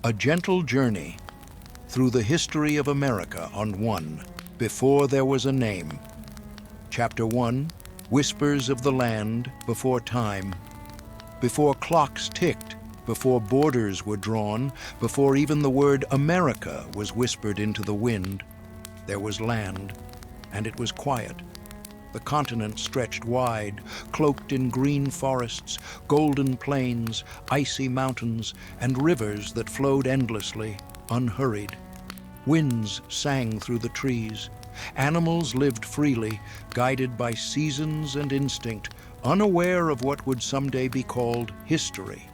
A gentle journey through the history of America on one, before there was a name. Chapter 1, Whispers of the Land Before Time. Before clocks ticked, before borders were drawn, before even the word America was whispered into the wind, there was land, and it was quiet. The continent stretched wide, cloaked in green forests, golden plains, icy mountains, and rivers that flowed endlessly, unhurried. Winds sang through the trees. Animals lived freely, guided by seasons and instinct, unaware of what would someday be called history.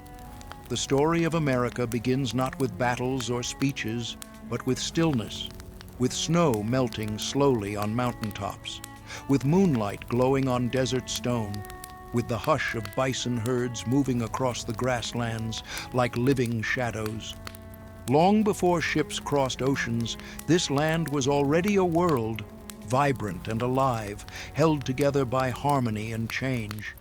The story of America begins not with battles or speeches, but with stillness, with snow melting slowly on mountaintops, with moonlight glowing on desert stone, with the hush of bison herds moving across the grasslands like living shadows. Long before ships crossed oceans, this land was already a world, vibrant and alive, held together by harmony and change.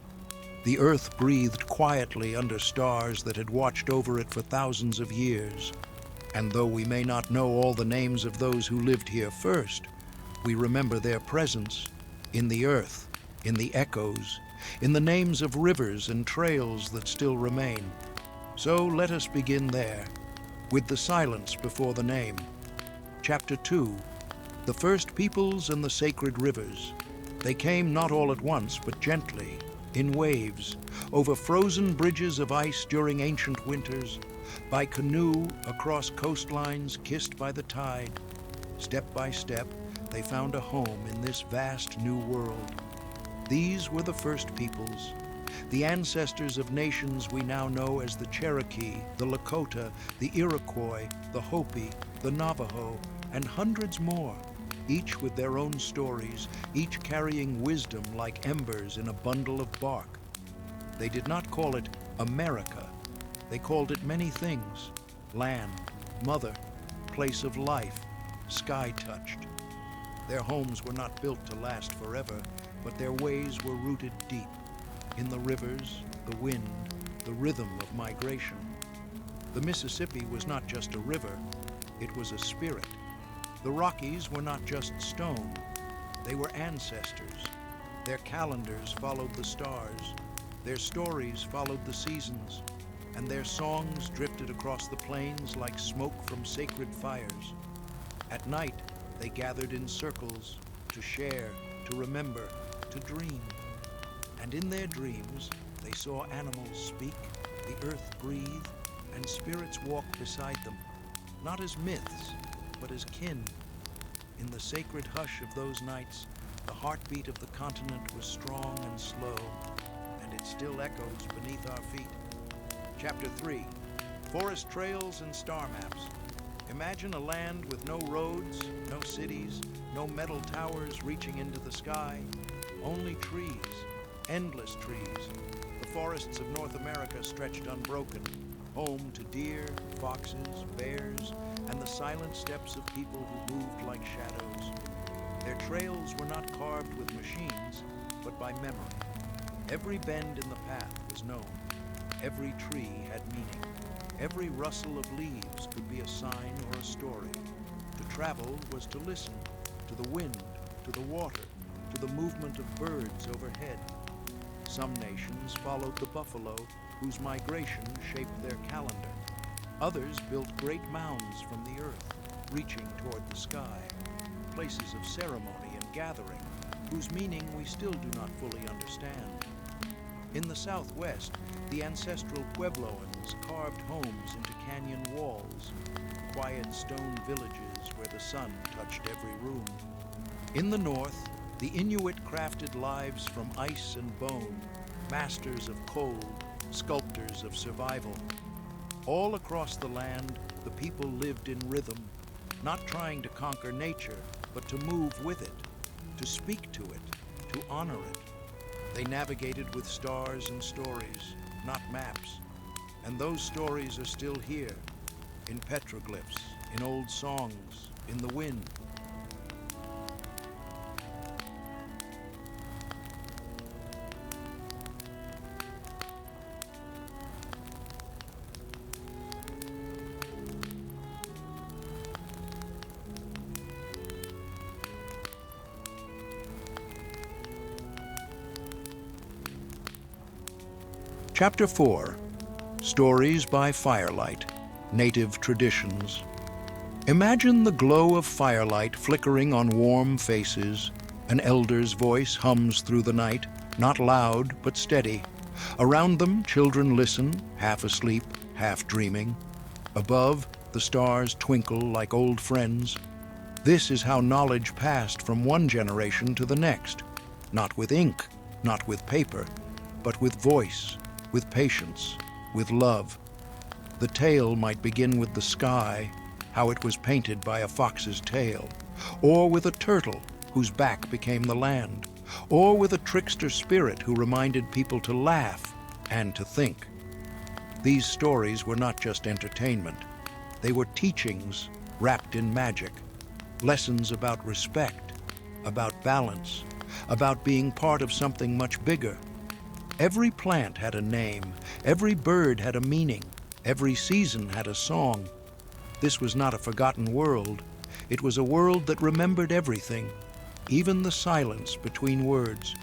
The earth breathed quietly under stars that had watched over it for thousands of years. And though we may not know all the names of those who lived here first, we remember their presence in the earth, in the echoes, in the names of rivers and trails that still remain. So let us begin there, with the silence before the name. Chapter 2, The First Peoples and the Sacred Rivers. They came not all at once, but gently, in waves, over frozen bridges of ice during ancient winters, by canoe across coastlines kissed by the tide. Step by step, they found a home in this vast new world. These were the first peoples, the ancestors of nations we now know as the Cherokee, the Lakota, the Iroquois, the Hopi, the Navajo, and hundreds more, each with their own stories, each carrying wisdom like embers in a bundle of bark. They did not call it America. They called it many things: land, mother, place of life, sky-touched. Their homes were not built to last forever, but their ways were rooted deep, in the rivers, the wind, the rhythm of migration. The Mississippi was not just a river, it was a spirit. The Rockies were not just stone, they were ancestors. Their calendars followed the stars, their stories followed the seasons, and their songs drifted across the plains like smoke from sacred fires. At night, they gathered in circles to share, to remember, to dream. And in their dreams, they saw animals speak, the earth breathe, and spirits walk beside them, not as myths, but as kin. In the sacred hush of those nights, the heartbeat of the continent was strong and slow, and it still echoes beneath our feet. Chapter 3, Forest Trails and Star Maps. Imagine a land with no roads, no cities, no metal towers reaching into the sky, only trees, endless trees. The forests of North America stretched unbroken, home to deer, foxes, bears, and the silent steps of people who moved like shadows. Their trails were not carved with machines, but by memory. Every bend in the path was known. Every tree had meaning. Every rustle of leaves could be a sign or a story. To travel was to listen, to the wind, to the water, to the movement of birds overhead. Some nations followed the buffalo, whose migration shaped their calendar. Others built great mounds from the earth, reaching toward the sky, places of ceremony and gathering, whose meaning we still do not fully understand. In the Southwest, the ancestral Puebloans carved homes into canyon walls, quiet stone villages where the sun touched every room. In the North, the Inuit crafted lives from ice and bone, masters of cold, sculptors of survival. All across the land, the people lived in rhythm, not trying to conquer nature, but to move with it, to speak to it, to honor it. They navigated with stars and stories, not maps. And those stories are still here, in petroglyphs, in old songs, in the wind. Chapter 4. Stories by Firelight, Native Traditions. Imagine the glow of firelight flickering on warm faces. An elder's voice hums through the night, not loud but steady. Around them, children listen, half asleep, half dreaming. Above, the stars twinkle like old friends. This is how knowledge passed from one generation to the next. Not with ink, not with paper, but with voice, with patience, with love. The tale might begin with the sky, how it was painted by a fox's tail, or with a turtle whose back became the land, or with a trickster spirit who reminded people to laugh and to think. These stories were not just entertainment. They were teachings wrapped in magic, lessons about respect, about balance, about being part of something much bigger. Every plant had a name, every bird had a meaning, every season had a song. This was not a forgotten world. It was a world that remembered everything, even the silence between words.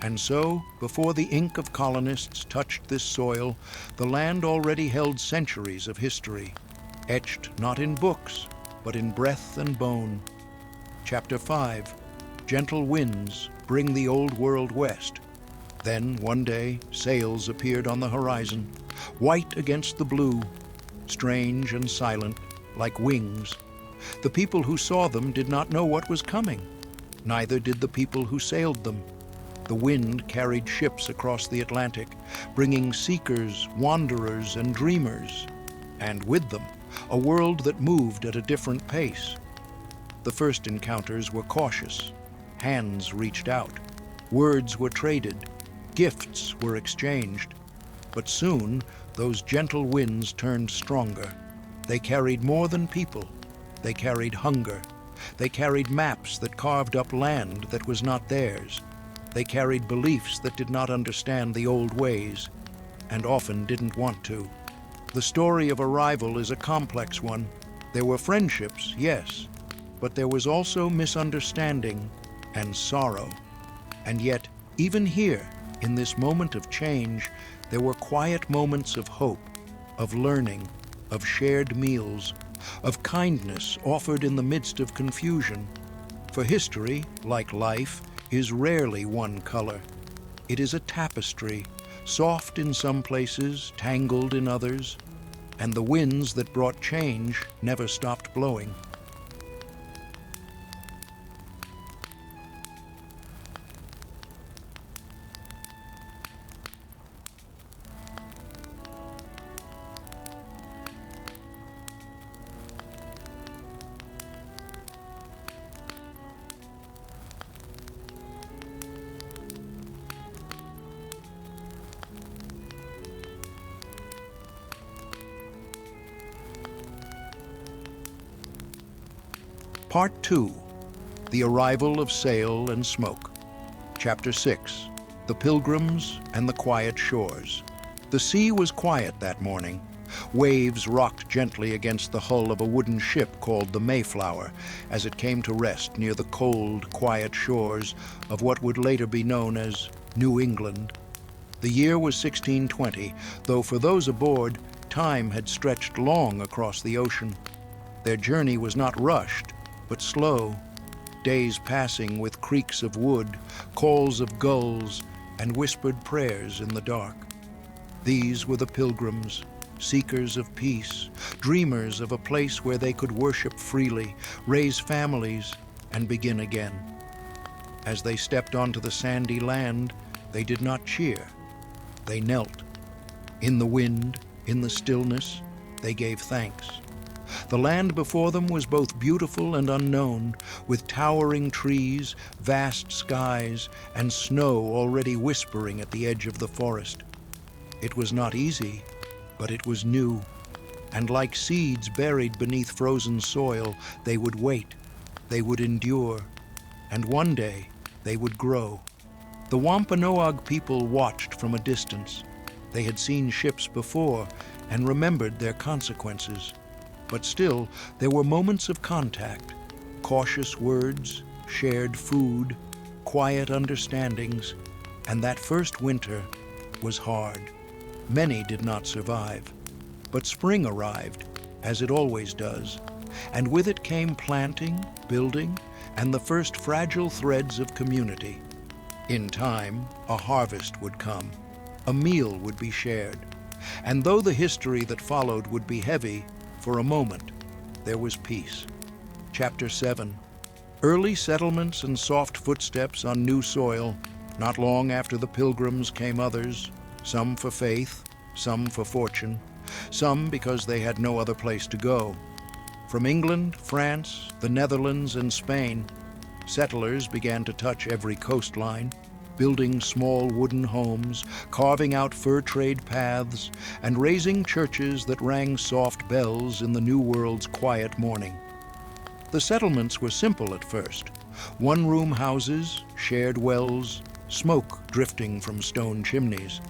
And so, before the ink of colonists touched this soil, the land already held centuries of history, etched not in books, but in breath and bone. Chapter 5. Gentle winds bring the old world west. Then, one day, sails appeared on the horizon, white against the blue, strange and silent, like wings. The people who saw them did not know what was coming. Neither did the people who sailed them. The wind carried ships across the Atlantic, bringing seekers, wanderers, and dreamers, and with them, a world that moved at a different pace. The first encounters were cautious. Hands reached out. Words were traded. Gifts were exchanged. But soon, those gentle winds turned stronger. They carried more than people. They carried hunger. They carried maps that carved up land that was not theirs. They carried beliefs that did not understand the old ways, and often didn't want to. The story of arrival is a complex one. There were friendships, yes, but there was also misunderstanding and sorrow. And yet, even here, in this moment of change, there were quiet moments of hope, of learning, of shared meals, of kindness offered in the midst of confusion. For history, like life, is rarely one color. It is a tapestry, soft in some places, tangled in others, and the winds that brought change never stopped blowing. Part 2. The Arrival of Sail and Smoke. Chapter 6. The Pilgrims and the Quiet Shores. The sea was quiet that morning. Waves rocked gently against the hull of a wooden ship called the Mayflower as it came to rest near the cold, quiet shores of what would later be known as New England. The year was 1620, though for those aboard, time had stretched long across the ocean. Their journey was not rushed, but slow, days passing with creaks of wood, calls of gulls, and whispered prayers in the dark. These were the pilgrims, seekers of peace, dreamers of a place where they could worship freely, raise families, and begin again. As they stepped onto the sandy land, they did not cheer. They knelt. In the wind, in the stillness, they gave thanks. The land before them was both beautiful and unknown, with towering trees, vast skies, and snow already whispering at the edge of the forest. It was not easy, but it was new, and like seeds buried beneath frozen soil, they would wait, they would endure, and one day they would grow. The Wampanoag people watched from a distance. They had seen ships before and remembered their consequences. But still, there were moments of contact, cautious words, shared food, quiet understandings, and that first winter was hard. Many did not survive. But spring arrived, as it always does, and with it came planting, building, and the first fragile threads of community. In time, a harvest would come, a meal would be shared, and though the history that followed would be heavy, for a moment, there was peace. Chapter 7. Early settlements and soft footsteps on new soil. Not long after the Pilgrims came others, some for faith, some for fortune, some because they had no other place to go. From England, France, the Netherlands, and Spain, settlers began to touch every coastline, building small wooden homes, carving out fur trade paths, and raising churches that rang soft bells in the New World's quiet morning. The settlements were simple at first. One-room houses, shared wells, smoke drifting from stone chimneys.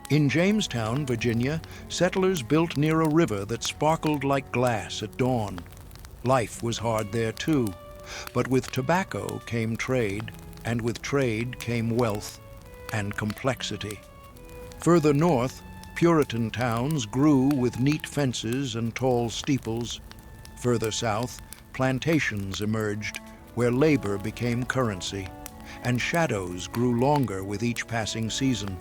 In Jamestown, Virginia, settlers built near a river that sparkled like glass at dawn. Life was hard there too, but with tobacco came trade, and with trade came wealth and complexity. Further north, Puritan towns grew with neat fences and tall steeples. Further south, plantations emerged where labor became currency, and shadows grew longer with each passing season.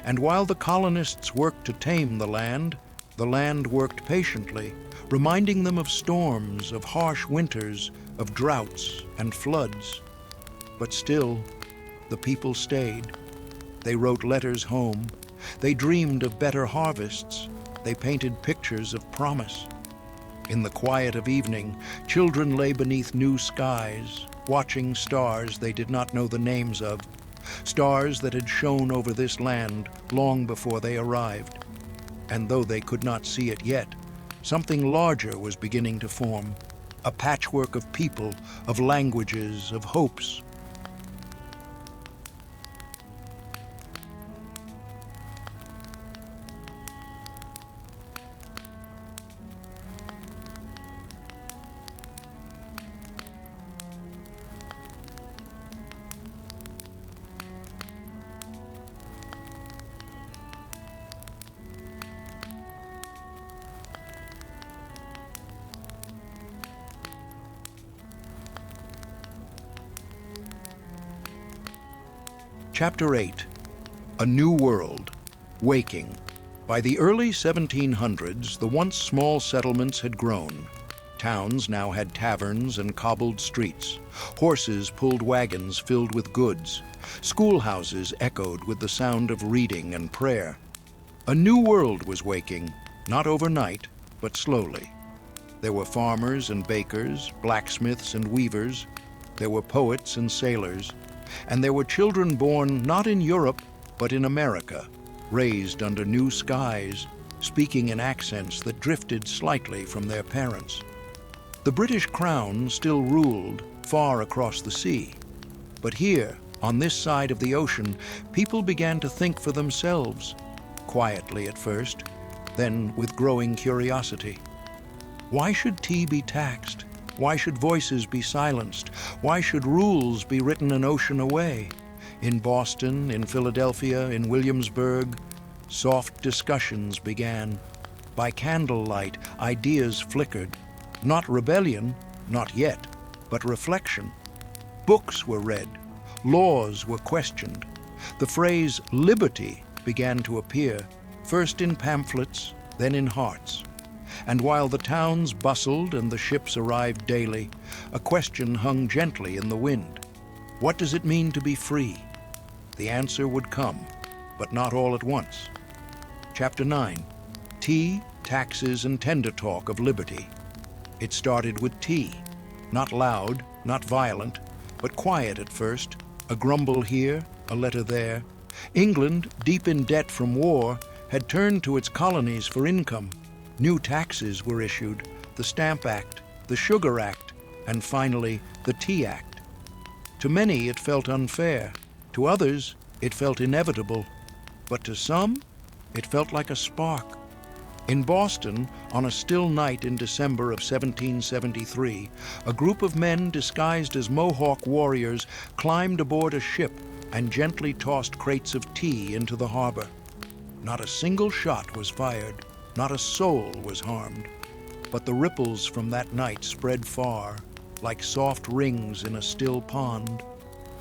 And while the colonists worked to tame the land worked patiently, reminding them of storms, of harsh winters, of droughts and floods. But still, the people stayed. They wrote letters home. They dreamed of better harvests. They painted pictures of promise. In the quiet of evening, children lay beneath new skies, watching stars they did not know the names of, stars that had shone over this land long before they arrived. And though they could not see it yet, something larger was beginning to form, a patchwork of people, of languages, of hopes. Chapter 8. A New World. Waking. By the early 1700s, the once small settlements had grown. Towns now had taverns and cobbled streets. Horses pulled wagons filled with goods. Schoolhouses echoed with the sound of reading and prayer. A new world was waking, not overnight, but slowly. There were farmers and bakers, blacksmiths and weavers. There were poets and sailors. And there were children born not in Europe, but in America, raised under new skies, speaking in accents that drifted slightly from their parents. The British Crown still ruled far across the sea. But here, on this side of the ocean, people began to think for themselves, quietly at first, then with growing curiosity. Why should tea be taxed? Why should voices be silenced? Why should rules be written an ocean away? In Boston, in Philadelphia, in Williamsburg, soft discussions began. By candlelight, ideas flickered. Not rebellion, not yet, but reflection. Books were read. Laws were questioned. The phrase liberty began to appear, first in pamphlets, then in hearts. And while the towns bustled and the ships arrived daily, a question hung gently in the wind. What does it mean to be free? The answer would come, but not all at once. Chapter 9. Tea, Taxes, and Tender Talk of Liberty. It started with tea, not loud, not violent, but quiet at first, a grumble here, a letter there. England, deep in debt from war, had turned to its colonies for income. New taxes were issued, the Stamp Act, the Sugar Act, and finally, the Tea Act. To many, it felt unfair. To others, it felt inevitable. But to some, it felt like a spark. In Boston, on a still night in December of 1773, a group of men disguised as Mohawk warriors climbed aboard a ship and gently tossed crates of tea into the harbor. Not a single shot was fired, not a soul was harmed. But the ripples from that night spread far, like soft rings in a still pond.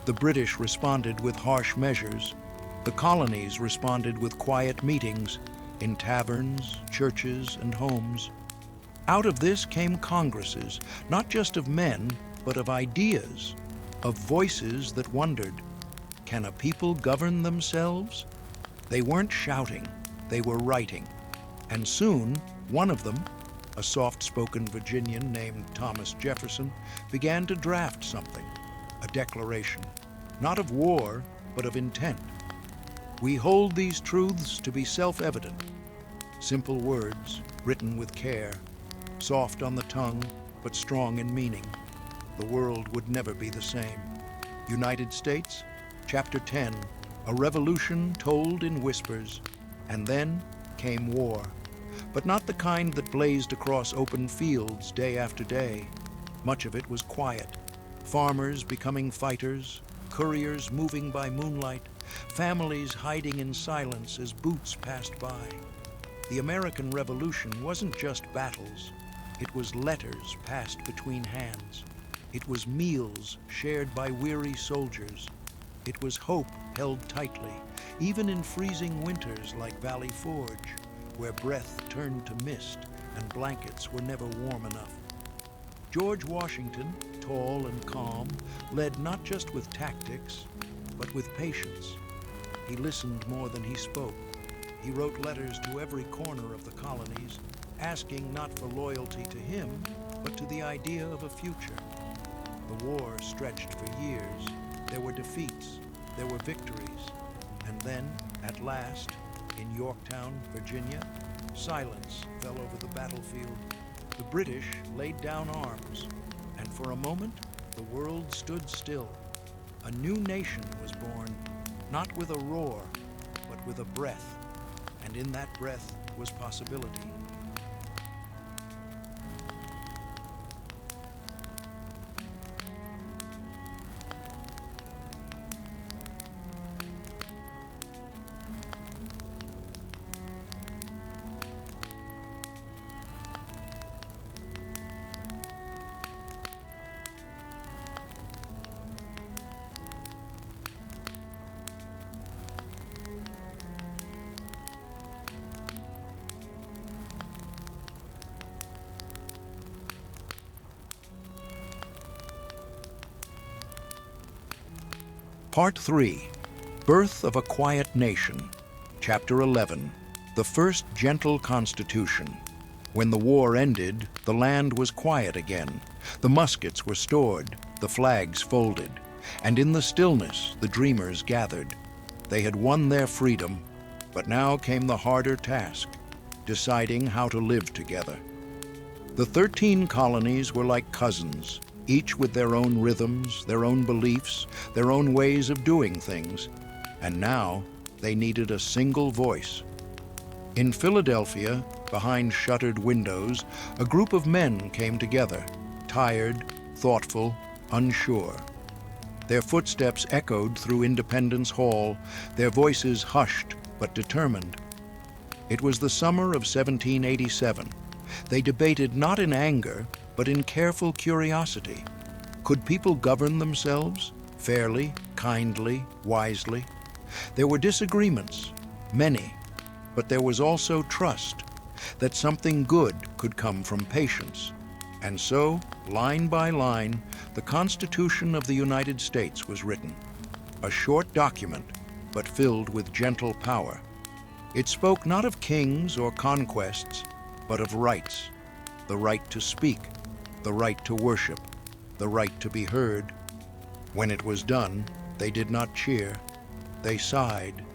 The British responded with harsh measures. The colonies responded with quiet meetings in taverns, churches, and homes. Out of this came congresses, not just of men, but of ideas, of voices that wondered, can a people govern themselves? They weren't shouting, they were writing. And soon, one of them, a soft-spoken Virginian named Thomas Jefferson, began to draft something, a declaration, not of war, but of intent. We hold these truths to be self-evident, simple words written with care, soft on the tongue, but strong in meaning. The world would never be the same. United States, Chapter 10, a revolution told in whispers, and then came war. But not the kind that blazed across open fields day after day. Much of it was quiet. Farmers becoming fighters, couriers moving by moonlight, families hiding in silence as boots passed by. The American Revolution wasn't just battles. It was letters passed between hands. It was meals shared by weary soldiers. It was hope held tightly, even in freezing winters like Valley Forge, where breath turned to mist and blankets were never warm enough. George Washington, tall and calm, led not just with tactics, but with patience. He listened more than he spoke. He wrote letters to every corner of the colonies, asking not for loyalty to him, but to the idea of a future. The war stretched for years. There were defeats, there were victories, and then, at last, in Yorktown, Virginia, silence fell over the battlefield. The British laid down arms, and for a moment, the world stood still. A new nation was born, not with a roar, but with a breath, and in that breath was possibility. Part 3, Birth of a Quiet Nation, Chapter 11, The First Gentle Constitution. When the war ended, the land was quiet again. The muskets were stored, the flags folded, and in the stillness the dreamers gathered. They had won their freedom, but now came the harder task, deciding how to live together. The 13 colonies were like cousins, each with their own rhythms, their own beliefs, their own ways of doing things, and now they needed a single voice. In Philadelphia, behind shuttered windows, a group of men came together, tired, thoughtful, unsure. Their footsteps echoed through Independence Hall, their voices hushed but determined. It was the summer of 1787. They debated not in anger, but in careful curiosity. Could people govern themselves, fairly, kindly, wisely? There were disagreements, many, but there was also trust that something good could come from patience. And so, line by line, the Constitution of the United States was written. A short document, but filled with gentle power. It spoke not of kings or conquests, but of rights. The right to speak, the right to worship, the right to be heard. When it was done, they did not cheer. They sighed,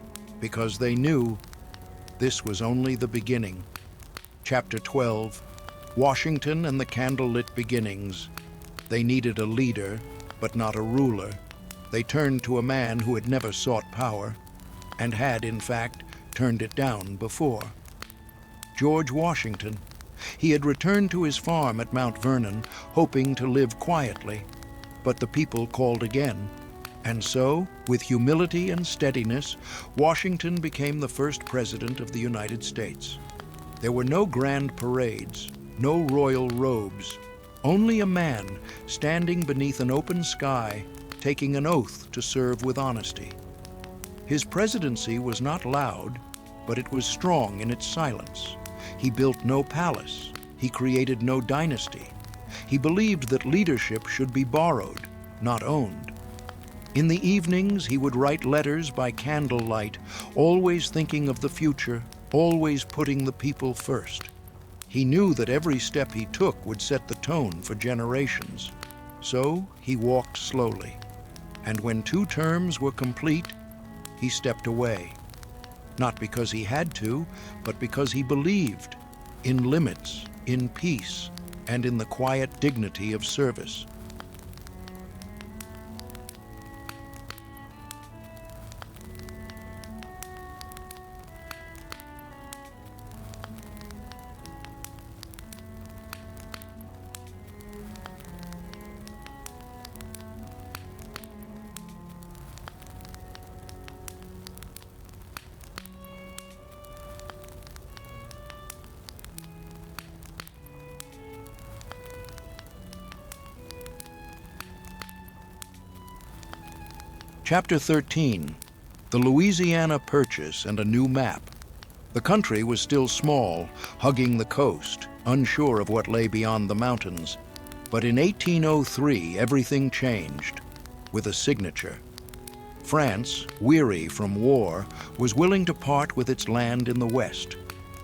because they knew this was only the beginning. Chapter 12, Washington and the Candlelit Beginnings. They needed a leader, but not a ruler. They turned to a man who had never sought power, and had, in fact, turned it down before. George Washington. He had returned to his farm at Mount Vernon, hoping to live quietly, but the people called again. And so, with humility and steadiness, Washington became the first president of the United States. There were no grand parades, no royal robes, only a man standing beneath an open sky, taking an oath to serve with honesty. His presidency was not loud, but it was strong in its silence. He built no palace. He created no dynasty. He believed that leadership should be borrowed, not owned. In the evenings, he would write letters by candlelight, always thinking of the future, always putting the people first. He knew that every step he took would set the tone for generations. So he walked slowly. And when 2 terms were complete, he stepped away. Not because he had to, but because he believed in limits, in peace, and in the quiet dignity of service. Chapter 13. The Louisiana Purchase and a New Map. The country was still small, hugging the coast, unsure of what lay beyond the mountains. But in 1803, everything changed, with a signature. France, weary from war, was willing to part with its land in the West.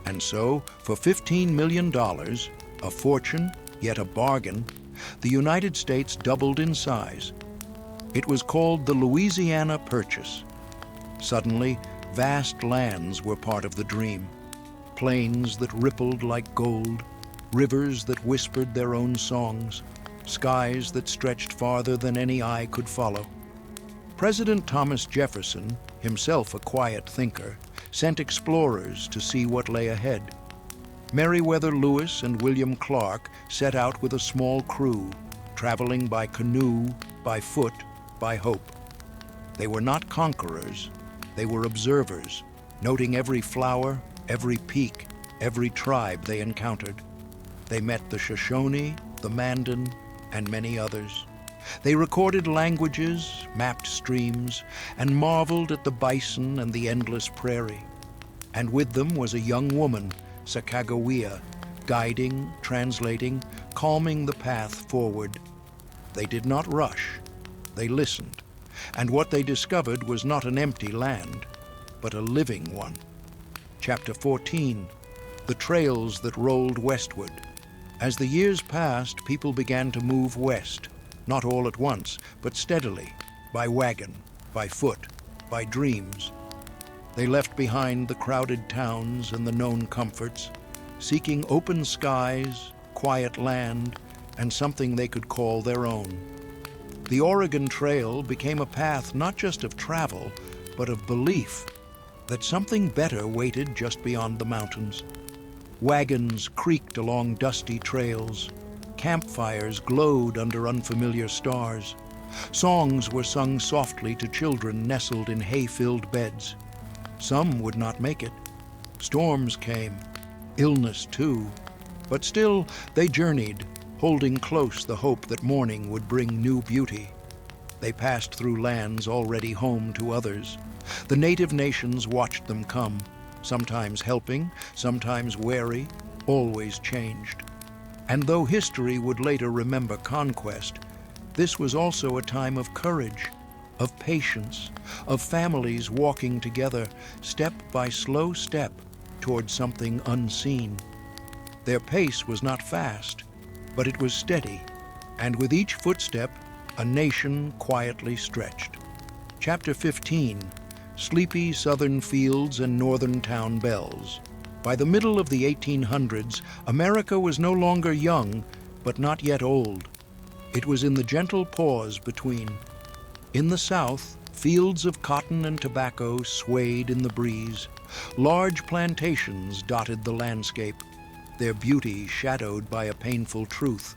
And so, for $15 million, a fortune, yet a bargain, the United States doubled in size. It was called the Louisiana Purchase. Suddenly, vast lands were part of the dream. Plains that rippled like gold, rivers that whispered their own songs, skies that stretched farther than any eye could follow. President Thomas Jefferson, himself a quiet thinker, sent explorers to see what lay ahead. Meriwether Lewis and William Clark set out with a small crew, traveling by canoe, by foot, by hope. They were not conquerors, they were observers, noting every flower, every peak, every tribe they encountered. They met the Shoshone, the Mandan, and many others. They recorded languages, mapped streams, and marveled at the bison and the endless prairie. And with them was a young woman, Sacagawea, guiding, translating, calming the path forward. They did not rush. They listened, and what they discovered was not an empty land, but a living one. Chapter 14. The Trails that Rolled Westward. As the years passed, people began to move west, not all at once, but steadily, by wagon, by foot, by dreams. They left behind the crowded towns and the known comforts, seeking open skies, quiet land, and something they could call their own. The Oregon Trail became a path not just of travel, but of belief that something better waited just beyond the mountains. Wagons creaked along dusty trails. Campfires glowed under unfamiliar stars. Songs were sung softly to children nestled in hay-filled beds. Some would not make it. Storms came, illness too. But still they journeyed, holding close the hope that morning would bring new beauty. They passed through lands already home to others. The native nations watched them come, sometimes helping, sometimes wary, always changed. And though history would later remember conquest, this was also a time of courage, of patience, of families walking together, step by slow step, toward something unseen. Their pace was not fast, but it was steady, and with each footstep, a nation quietly stretched. Chapter 15. Sleepy southern fields and northern town bells. By the middle of the 1800s, America was no longer young, but not yet old. It was in the gentle pause between. In the south, fields of cotton and tobacco swayed in the breeze. Large plantations dotted the landscape, their beauty shadowed by a painful truth.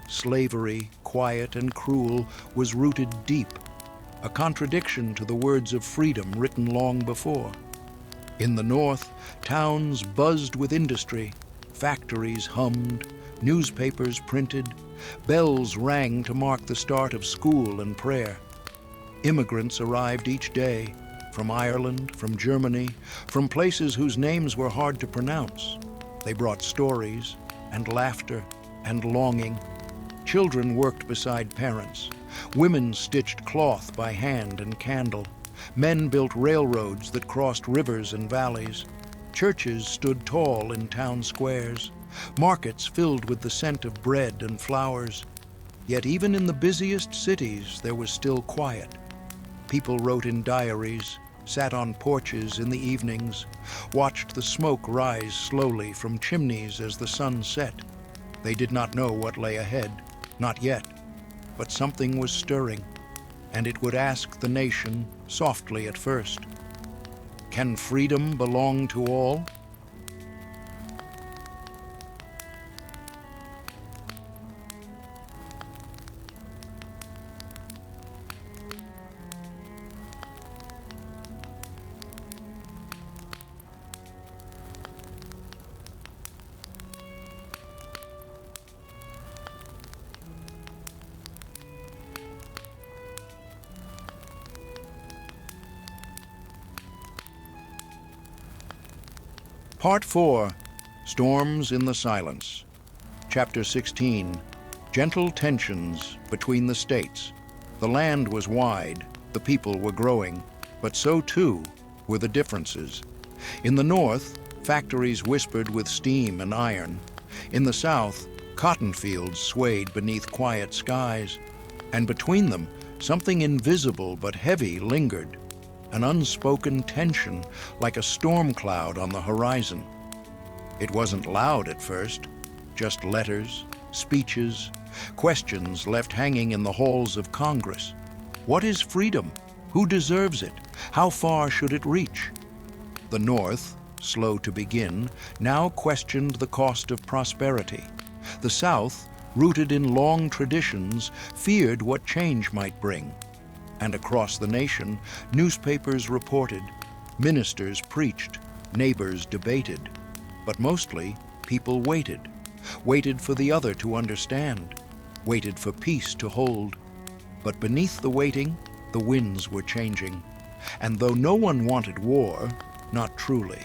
Slavery, quiet and cruel, was rooted deep. a contradiction to the words of freedom written long before. In the North, towns buzzed with industry, factories hummed, newspapers printed, bells rang to mark the start of school and prayer. Immigrants arrived each day, from Ireland, from Germany, from places whose names were hard to pronounce. They brought stories and laughter and longing. Children worked beside parents. Women stitched cloth by hand and candle. Men built railroads that crossed rivers and valleys. Churches stood tall in town squares. Markets filled with the scent of bread and flowers. Yet even in the busiest cities, there was still quiet. People wrote in diaries, sat on porches in the evenings, watched the smoke rise slowly from chimneys as the sun set. They did not know what lay ahead, not yet, but something was stirring, and it would ask the nation softly at first, "Can freedom belong to all?" Part 4, Storms in the Silence. Chapter 16, Gentle Tensions Between the States. The land was wide, the people were growing, but so too were the differences. In the North, factories whispered with steam and iron. In the South, cotton fields swayed beneath quiet skies. And between them, something invisible but heavy lingered. An unspoken tension, like a storm cloud on the horizon. It wasn't loud at first, just letters, speeches, questions left hanging in the halls of Congress. What is freedom? Who deserves it? How far should it reach? The North, slow to begin, now questioned the cost of prosperity. The South, rooted in long traditions, feared what change might bring. And across the nation, newspapers reported, ministers preached, neighbors debated. But mostly, people waited for the other to understand, waited for peace to hold. But beneath the waiting, the winds were changing. And though no one wanted war, not truly,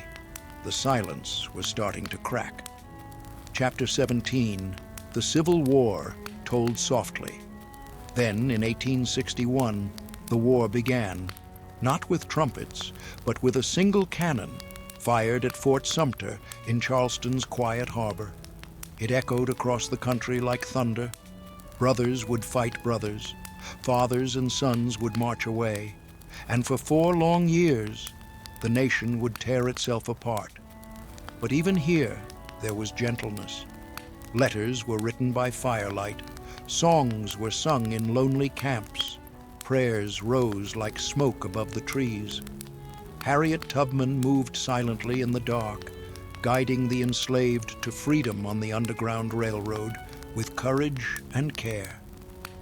the silence was starting to crack. Chapter 17, The Civil War Told Softly. Then, in 1861, the war began, not with trumpets, but with a single cannon fired at Fort Sumter in Charleston's quiet harbor. It echoed across the country like thunder. Brothers would fight brothers, fathers and sons would march away, and for 4 long years, the nation would tear itself apart. But even here, there was gentleness. Letters were written by firelight, songs were sung in lonely camps, prayers rose like smoke above the trees. Harriet Tubman moved silently in the dark, guiding the enslaved to freedom on the Underground Railroad with courage and care.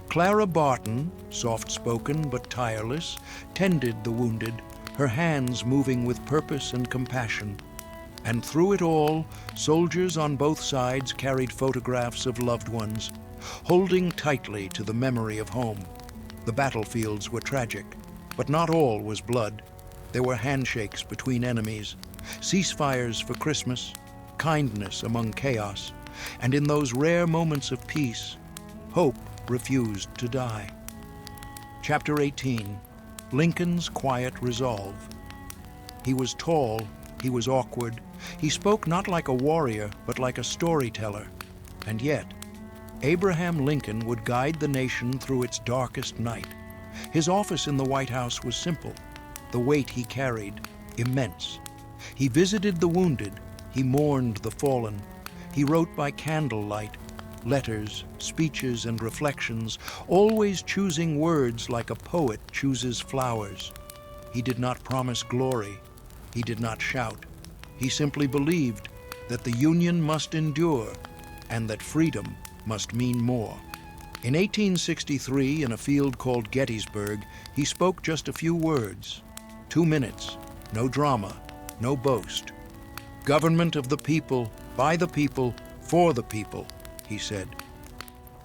Clara Barton, soft-spoken but tireless, tended the wounded, her hands moving with purpose and compassion. And through it all, soldiers on both sides carried photographs of loved ones, holding tightly to the memory of home. The battlefields were tragic, but not all was blood. There were handshakes between enemies, ceasefires for Christmas, kindness among chaos, and in those rare moments of peace, hope refused to die. Chapter 18, Lincoln's Quiet Resolve. He was tall, he was awkward, he spoke not like a warrior, but like a storyteller. And yet, Abraham Lincoln would guide the nation through its darkest night. His office in the White House was simple, the weight he carried, immense. He visited the wounded, he mourned the fallen, he wrote by candlelight, letters, speeches, and reflections, always choosing words like a poet chooses flowers. He did not promise glory, he did not shout. He simply believed that the Union must endure and that freedom must mean more. In 1863, in a field called Gettysburg, he spoke just a few words. 2 minutes, no drama, no boast. "Government of the people, by the people, for the people," he said.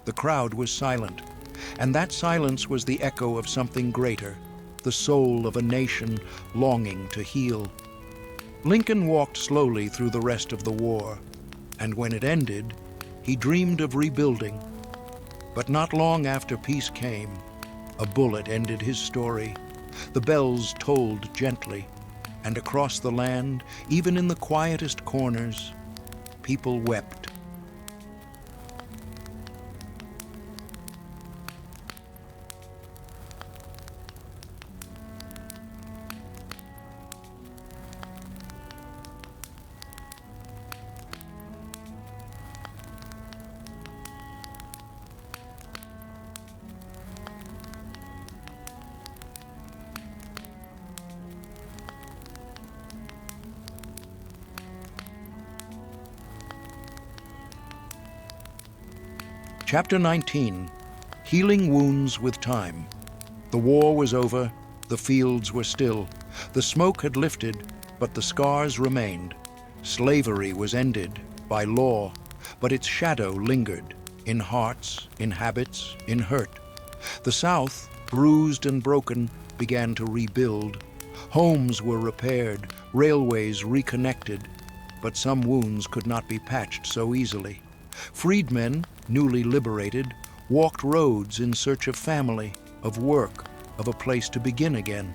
The crowd was silent, and that silence was the echo of something greater, the soul of a nation longing to heal. Lincoln walked slowly through the rest of the war, and when it ended, he dreamed of rebuilding. But not long after peace came, a bullet ended his story. The bells tolled gently, and across the land, even in the quietest corners, people wept. Chapter 19, Healing Wounds with Time. The war was over, the fields were still, the smoke had lifted, but the scars remained. Slavery was ended by law, but its shadow lingered, in hearts, in habits, in hurt. The South, bruised and broken, began to rebuild. Homes were repaired, railways reconnected, but some wounds could not be patched so easily. Freedmen, newly liberated, walked roads in search of family, of work, of a place to begin again.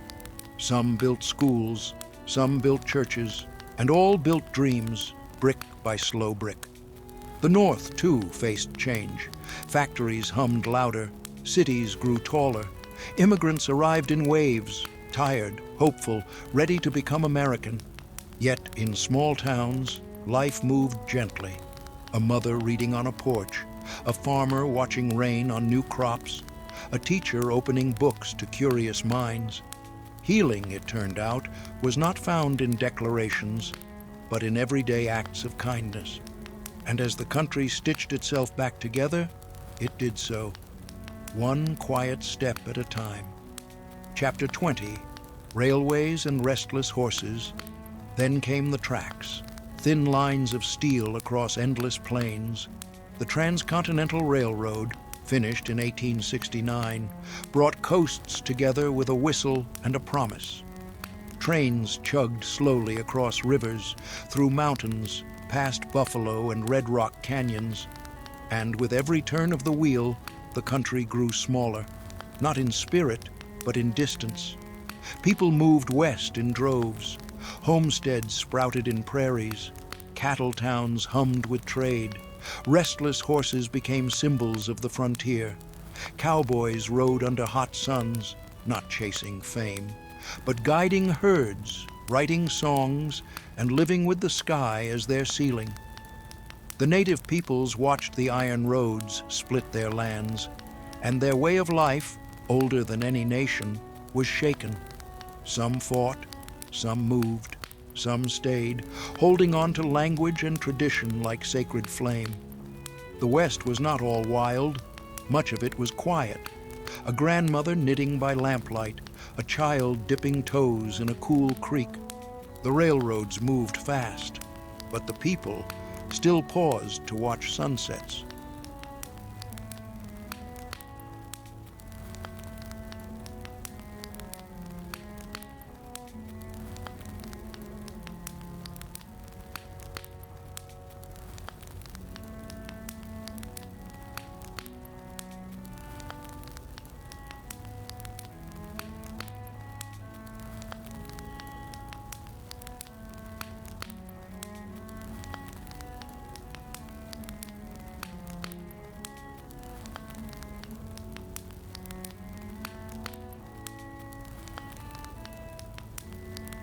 Some built schools, some built churches, and all built dreams, brick by slow brick. The North, too, faced change. Factories hummed louder, cities grew taller. Immigrants arrived in waves, tired, hopeful, ready to become American. Yet in small towns, life moved gently. A mother reading on a porch, a farmer watching rain on new crops, a teacher opening books to curious minds. Healing, it turned out, was not found in declarations, but in everyday acts of kindness. And as the country stitched itself back together, it did so, one quiet step at a time. Chapter 20, Railways and Restless Horses. Then came the tracks. Thin lines of steel across endless plains. The Transcontinental Railroad, finished in 1869, brought coasts together with a whistle and a promise. Trains chugged slowly across rivers, through mountains, past Buffalo and Red Rock canyons, and with every turn of the wheel, the country grew smaller, not in spirit, but in distance. People moved west in droves. Homesteads sprouted in prairies. Cattle towns hummed with trade. Restless horses became symbols of the frontier. Cowboys rode under hot suns, not chasing fame, but guiding herds, writing songs, and living with the sky as their ceiling. The native peoples watched the iron roads split their lands, and their way of life, older than any nation, was shaken. Some fought, some moved, some stayed, holding on to language and tradition like sacred flame. The West was not all wild. Much of it was quiet. A grandmother knitting by lamplight, a child dipping toes in a cool creek. The railroads moved fast, but the people still paused to watch sunsets.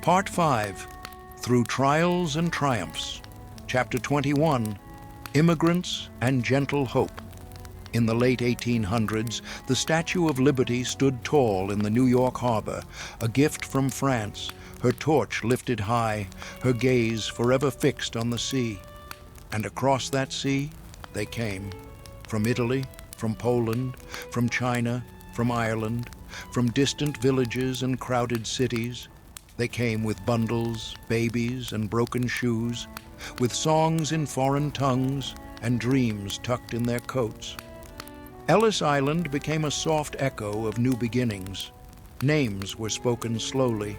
Part 5, Through Trials and Triumphs. Chapter 21, Immigrants and Gentle Hope. In the late 1800s, the Statue of Liberty stood tall in the New York harbor, a gift from France, her torch lifted high, her gaze forever fixed on the sea. And across that sea, they came. From Italy, from Poland, from China, from Ireland, from distant villages and crowded cities. They came with bundles, babies, and broken shoes, with songs in foreign tongues and dreams tucked in their coats. Ellis Island became a soft echo of new beginnings. Names were spoken slowly,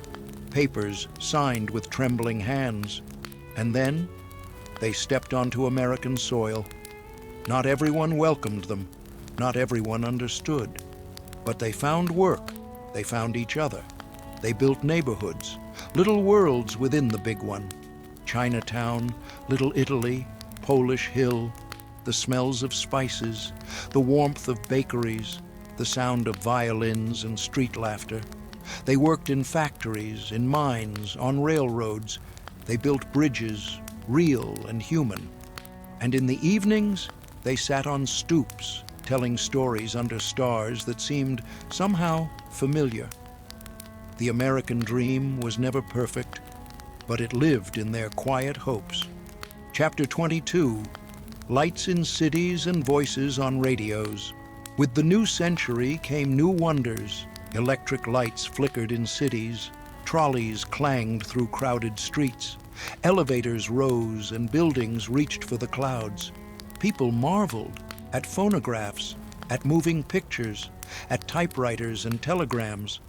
papers signed with trembling hands, and then they stepped onto American soil. Not everyone welcomed them, not everyone understood, but they found work, they found each other. They built neighborhoods, little worlds within the big one. Chinatown, Little Italy, Polish Hill, the smells of spices, the warmth of bakeries, the sound of violins and street laughter. They worked in factories, in mines, on railroads. They built bridges, real and human. And in the evenings, they sat on stoops, telling stories under stars that seemed somehow familiar. The American dream was never perfect, but it lived in their quiet hopes. Chapter 22, Lights in Cities and Voices on Radios. With the new century came new wonders. Electric lights flickered in cities, trolleys clanged through crowded streets, elevators rose and buildings reached for the clouds. People marveled at phonographs, at moving pictures, at typewriters and telegrams.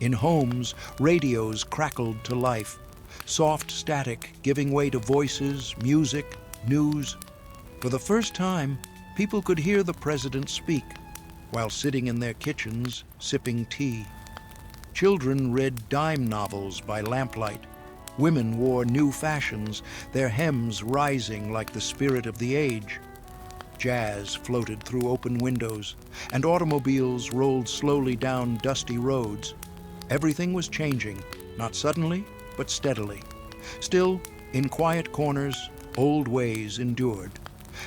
In homes, radios crackled to life, soft static giving way to voices, music, news. For the first time, people could hear the president speak while sitting in their kitchens, sipping tea. Children read dime novels by lamplight. Women wore new fashions, their hems rising like the spirit of the age. Jazz floated through open windows, and automobiles rolled slowly down dusty roads. Everything was changing, not suddenly, but steadily. Still, in quiet corners, old ways endured.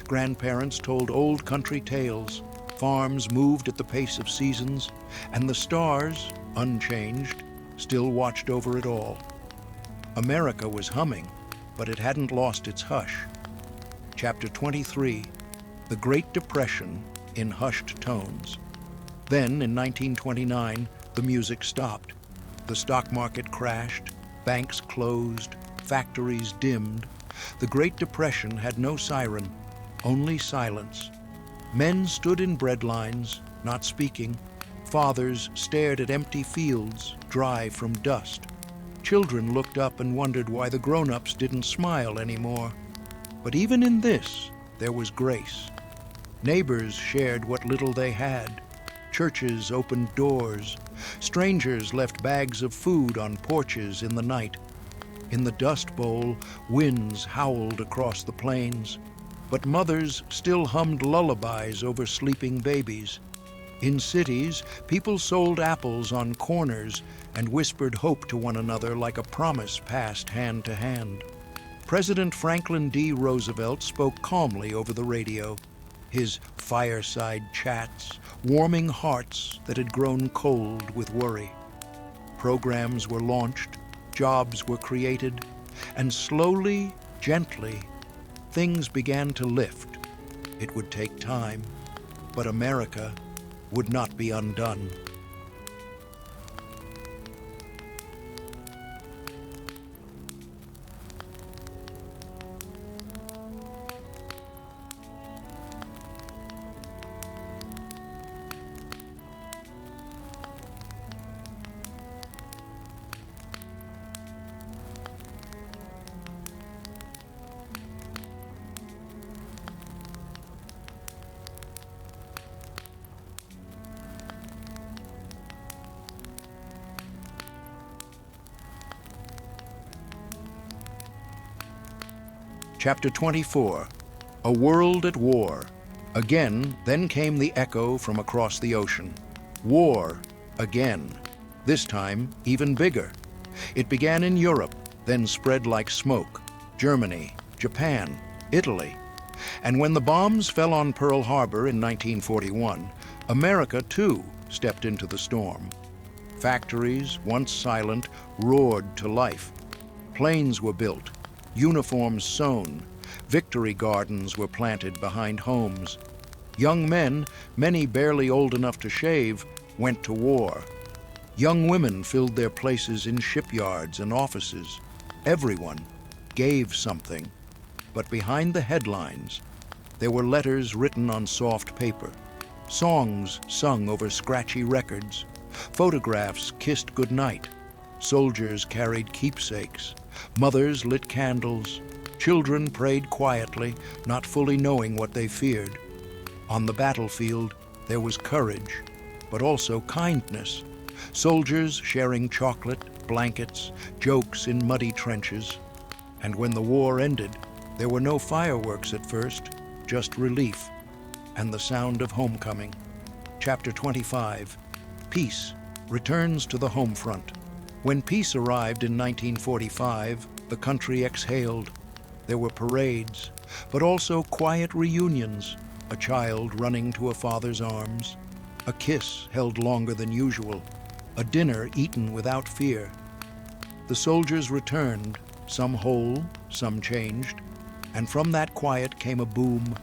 Grandparents told old country tales. Farms moved at the pace of seasons, and the stars, unchanged, still watched over it all. America was humming, but it hadn't lost its hush. Chapter 23, The Great Depression in Hushed Tones. Then, in 1929, the music stopped. The stock market crashed, banks closed, factories dimmed. The Great Depression had no siren, only silence. Men stood in bread lines, not speaking. Fathers stared at empty fields, dry from dust. Children looked up and wondered why the grown-ups didn't smile anymore. But even in this, there was grace. Neighbors shared what little they had. Churches opened doors. Strangers left bags of food on porches in the night. In the Dust Bowl, winds howled across the plains, but mothers still hummed lullabies over sleeping babies. In cities, people sold apples on corners and whispered hope to one another like a promise passed hand to hand. President Franklin D. Roosevelt spoke calmly over the radio, his fireside chats warming hearts that had grown cold with worry. Programs were launched, jobs were created, and slowly, gently, things began to lift. It would take time, but America would not be undone. Chapter 24, A World at War. Again, then came the echo from across the ocean. War, again. This time, even bigger. It began in Europe, then spread like smoke. Germany, Japan, Italy. And when the bombs fell on Pearl Harbor in 1941, America, too, stepped into the storm. Factories, once silent, roared to life. Planes were built, uniforms sewn, victory gardens were planted behind homes. Young men, many barely old enough to shave, went to war. Young women filled their places in shipyards and offices. Everyone gave something. But behind the headlines, there were letters written on soft paper, songs sung over scratchy records, photographs kissed goodnight, soldiers carried keepsakes, mothers lit candles, children prayed quietly, not fully knowing what they feared. On the battlefield, there was courage, but also kindness. Soldiers sharing chocolate, blankets, jokes in muddy trenches. And when the war ended, there were no fireworks at first, just relief and the sound of homecoming. Chapter 25, Peace returns to the home front. When peace arrived in 1945, the country exhaled. There were parades, but also quiet reunions, a child running to a father's arms, a kiss held longer than usual, a dinner eaten without fear. The soldiers returned, some whole, some changed, and from that quiet came a boom.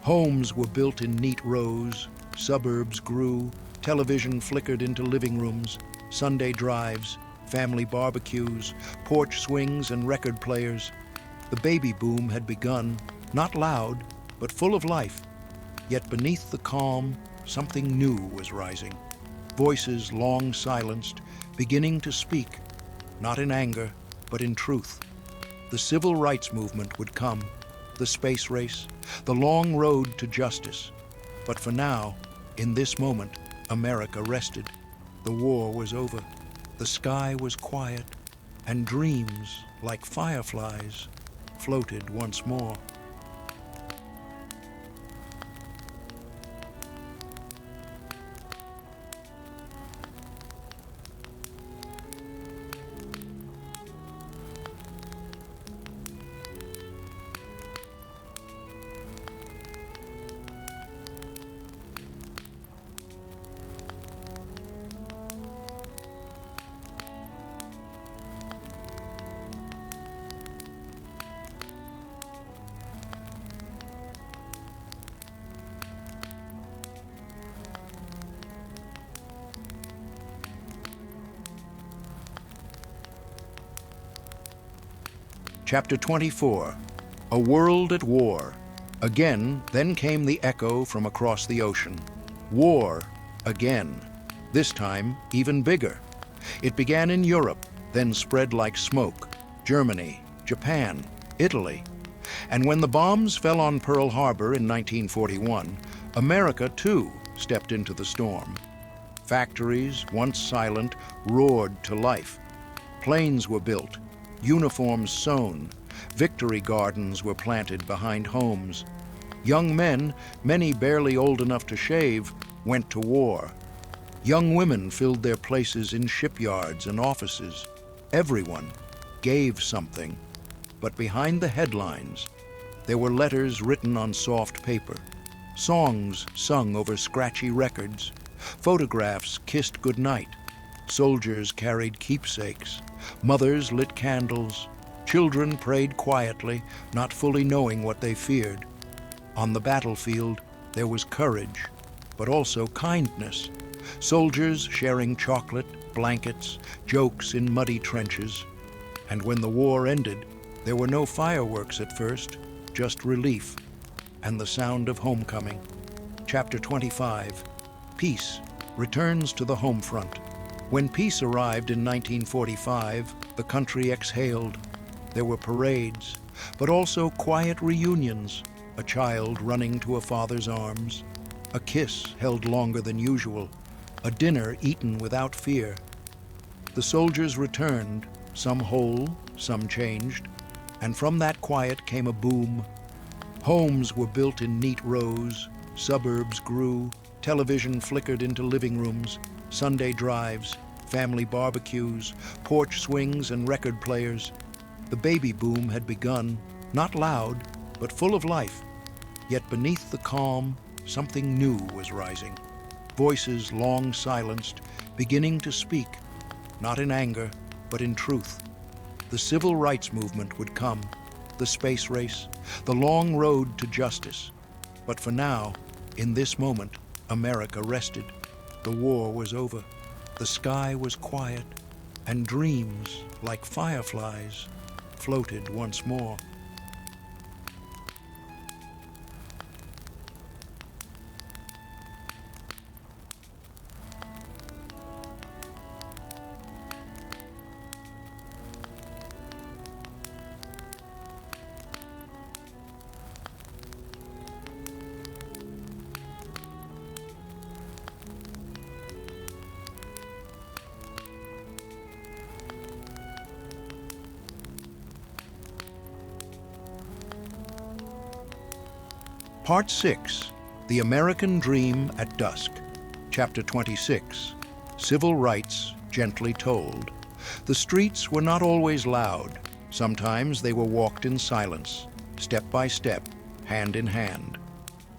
Homes were built in neat rows, suburbs grew, television flickered into living rooms, Sunday drives, family barbecues, porch swings and record players. The baby boom had begun, not loud, but full of life. Yet beneath the calm, something new was rising. Voices long silenced, beginning to speak, not in anger, but in truth. The civil rights movement would come, the space race, the long road to justice. But for now, in this moment, America rested. The war was over. The sky was quiet, and dreams, like fireflies, floated once more. Chapter 24, A World at War. Again, then came the echo from across the ocean. War, again. This time, even bigger. It began in Europe, then spread like smoke. Germany, Japan, Italy. And when the bombs fell on Pearl Harbor in 1941, America, too, stepped into the storm. Factories, once silent, roared to life. Planes were built, uniforms sewn, victory gardens were planted behind homes. Young men, many barely old enough to shave, went to war. Young women filled their places in shipyards and offices. Everyone gave something. But behind the headlines, there were letters written on soft paper, songs sung over scratchy records, photographs kissed goodnight, soldiers carried keepsakes, mothers lit candles, children prayed quietly, not fully knowing what they feared. On the battlefield, there was courage, but also kindness. Soldiers sharing chocolate, blankets, jokes in muddy trenches. And when the war ended, there were no fireworks at first, just relief and the sound of homecoming. Chapter 25, Peace returns to the home front. When peace arrived in 1945, the country exhaled. There were parades, but also quiet reunions, a child running to a father's arms, a kiss held longer than usual, a dinner eaten without fear. The soldiers returned, some whole, some changed, and from that quiet came a boom. Homes were built in neat rows, suburbs grew, television flickered into living rooms, Sunday drives, family barbecues, porch swings and record players. The baby boom had begun, not loud, but full of life. Yet beneath the calm, something new was rising. Voices long silenced, beginning to speak, not in anger, but in truth. The civil rights movement would come, the space race, the long road to justice. But for now, In this moment, America rested. The war was over. The sky was quiet, and dreams, like fireflies, floated once more. Part 6, The American Dream at Dusk. Chapter 26, Civil Rights Gently Told. The streets were not always loud. Sometimes they were walked in silence, step by step, hand in hand.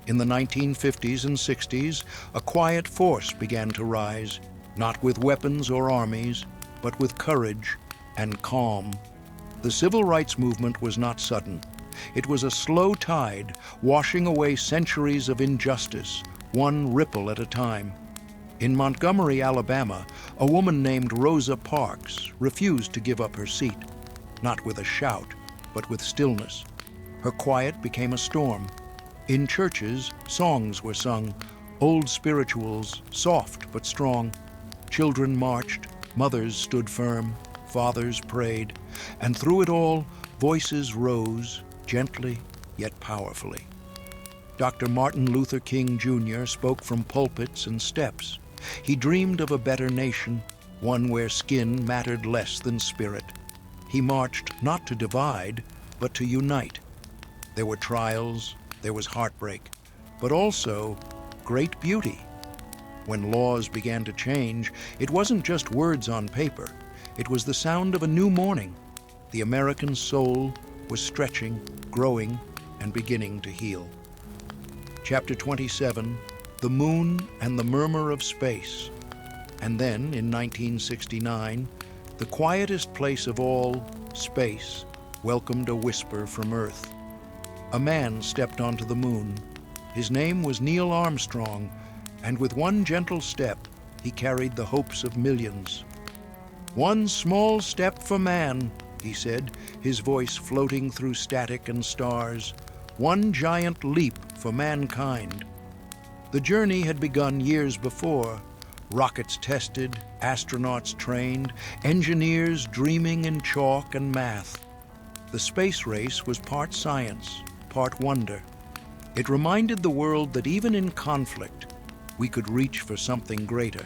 In the 1950s and 60s, a quiet force began to rise, not with weapons or armies, but with courage and calm. The civil rights movement was not sudden. It was a slow tide, washing away centuries of injustice, one ripple at a time. In Montgomery, Alabama, a woman named Rosa Parks refused to give up her seat, not with a shout, but with stillness. Her quiet became a storm. In churches, songs were sung, old spirituals, soft but strong. Children marched, mothers stood firm, fathers prayed, and through it all, voices rose, gently yet powerfully. Dr. Martin Luther King Jr. spoke from pulpits and steps. He dreamed of a better nation, one where skin mattered less than spirit. He marched not to divide, but to unite. There were trials, there was heartbreak, but also great beauty. When laws began to change, it wasn't just words on paper. It was the sound of a new morning. The American soul was stretching, growing, and beginning to heal. Chapter 27, The Moon and the Murmur of Space. And then, in 1969, the quietest place of all, space, welcomed a whisper from Earth. A man stepped onto the moon. His name was Neil Armstrong, and with one gentle step, he carried the hopes of millions. "One small step for man," he said, his voice floating through static and stars. "One giant leap for mankind." The journey had begun years before. Rockets tested, astronauts trained, engineers dreaming in chalk and math. The space race was part science, part wonder. It reminded the world that even in conflict, we could reach for something greater.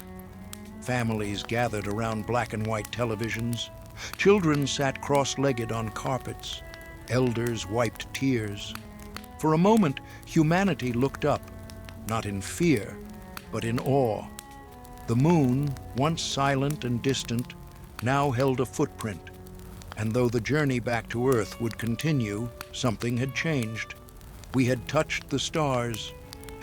Families gathered around black and white televisions. Children sat cross-legged on carpets. Elders wiped tears. For a moment, humanity looked up, not in fear, but in awe. The moon, once silent and distant, now held a footprint. And though the journey back to Earth would continue, something had changed. We had touched the stars,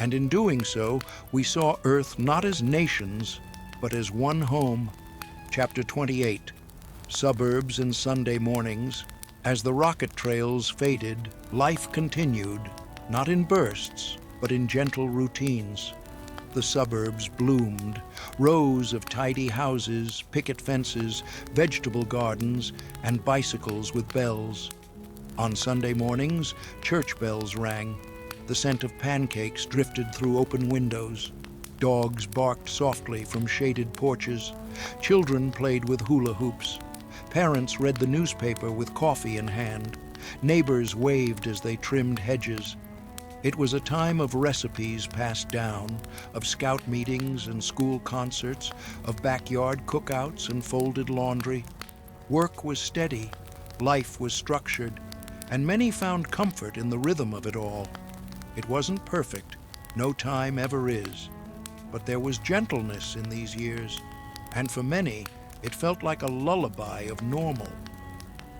and in doing so, we saw Earth not as nations, but as one home. Chapter 28, Suburbs and Sunday Mornings. As the rocket trails faded, life continued, not in bursts, but in gentle routines. The suburbs bloomed, rows of tidy houses, picket fences, vegetable gardens, and bicycles with bells. On Sunday mornings, church bells rang. The scent of pancakes drifted through open windows. Dogs barked softly from shaded porches. Children played with hula hoops. Parents read the newspaper with coffee in hand. Neighbors waved as they trimmed hedges. It was a time of recipes passed down, of scout meetings and school concerts, of backyard cookouts and folded laundry. Work was steady, life was structured, and many found comfort in the rhythm of it all. It wasn't perfect, no time ever is, but there was gentleness in these years, and for many, it felt like a lullaby of normal.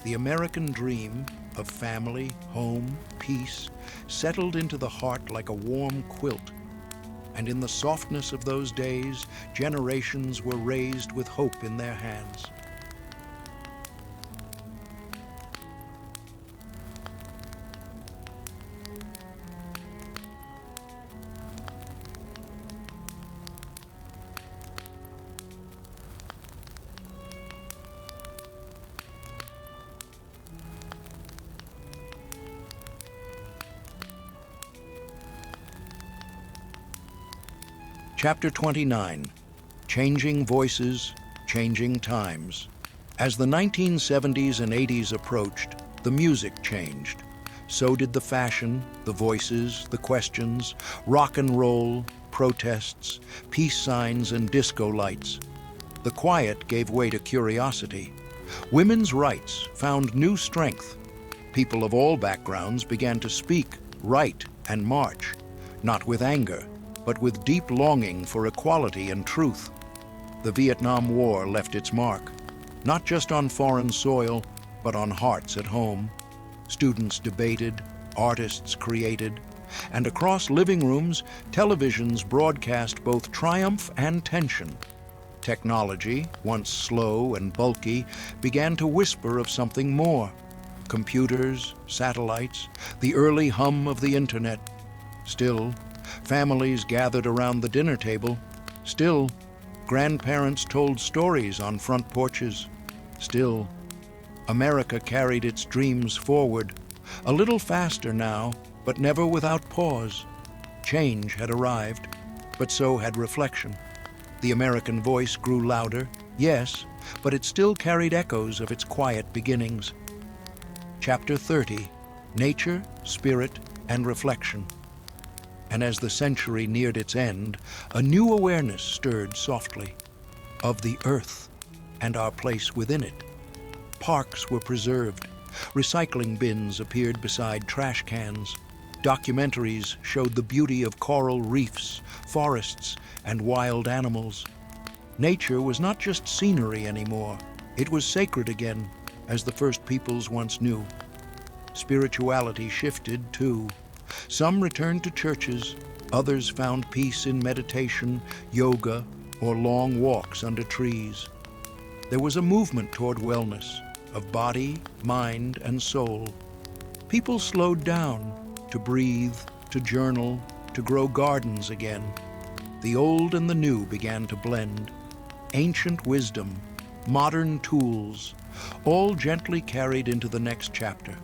The American dream of family, home, peace, settled into the heart like a warm quilt. And in the softness of those days, generations were raised with hope in their hands. Chapter 29, Changing Voices, Changing Times. As the 1970s and 80s approached, the music changed. So did the fashion, the voices, the questions, rock and roll, protests, peace signs, and disco lights. The quiet gave way to curiosity. Women's rights found new strength. People of all backgrounds began to speak, write, and march, not with anger, but with deep longing for equality and truth. The Vietnam War left its mark, not just on foreign soil, but on hearts at home. Students debated, artists created, and across living rooms, televisions broadcast both triumph and tension. Technology, once slow and bulky, began to whisper of something more. Computers, satellites, the early hum of the internet. Still, families gathered around the dinner table. Still, grandparents told stories on front porches. Still, America carried its dreams forward, a little faster now, but never without pause. Change had arrived, but so had reflection. The American voice grew louder, yes, but it still carried echoes of its quiet beginnings. Chapter 30, Nature, Spirit, and Reflection. And as the century neared its end, a new awareness stirred softly, of the earth and our place within it. Parks were preserved, recycling bins appeared beside trash cans, documentaries showed the beauty of coral reefs, forests, and wild animals. Nature was not just scenery anymore, it was sacred again, as the first peoples once knew. Spirituality shifted, too. Some returned to churches, others found peace in meditation, yoga, or long walks under trees. There was a movement toward wellness, of body, mind, and soul. People slowed down to breathe, to journal, to grow gardens again. The old and the new began to blend. Ancient wisdom, modern tools, all gently carried into the next chapter.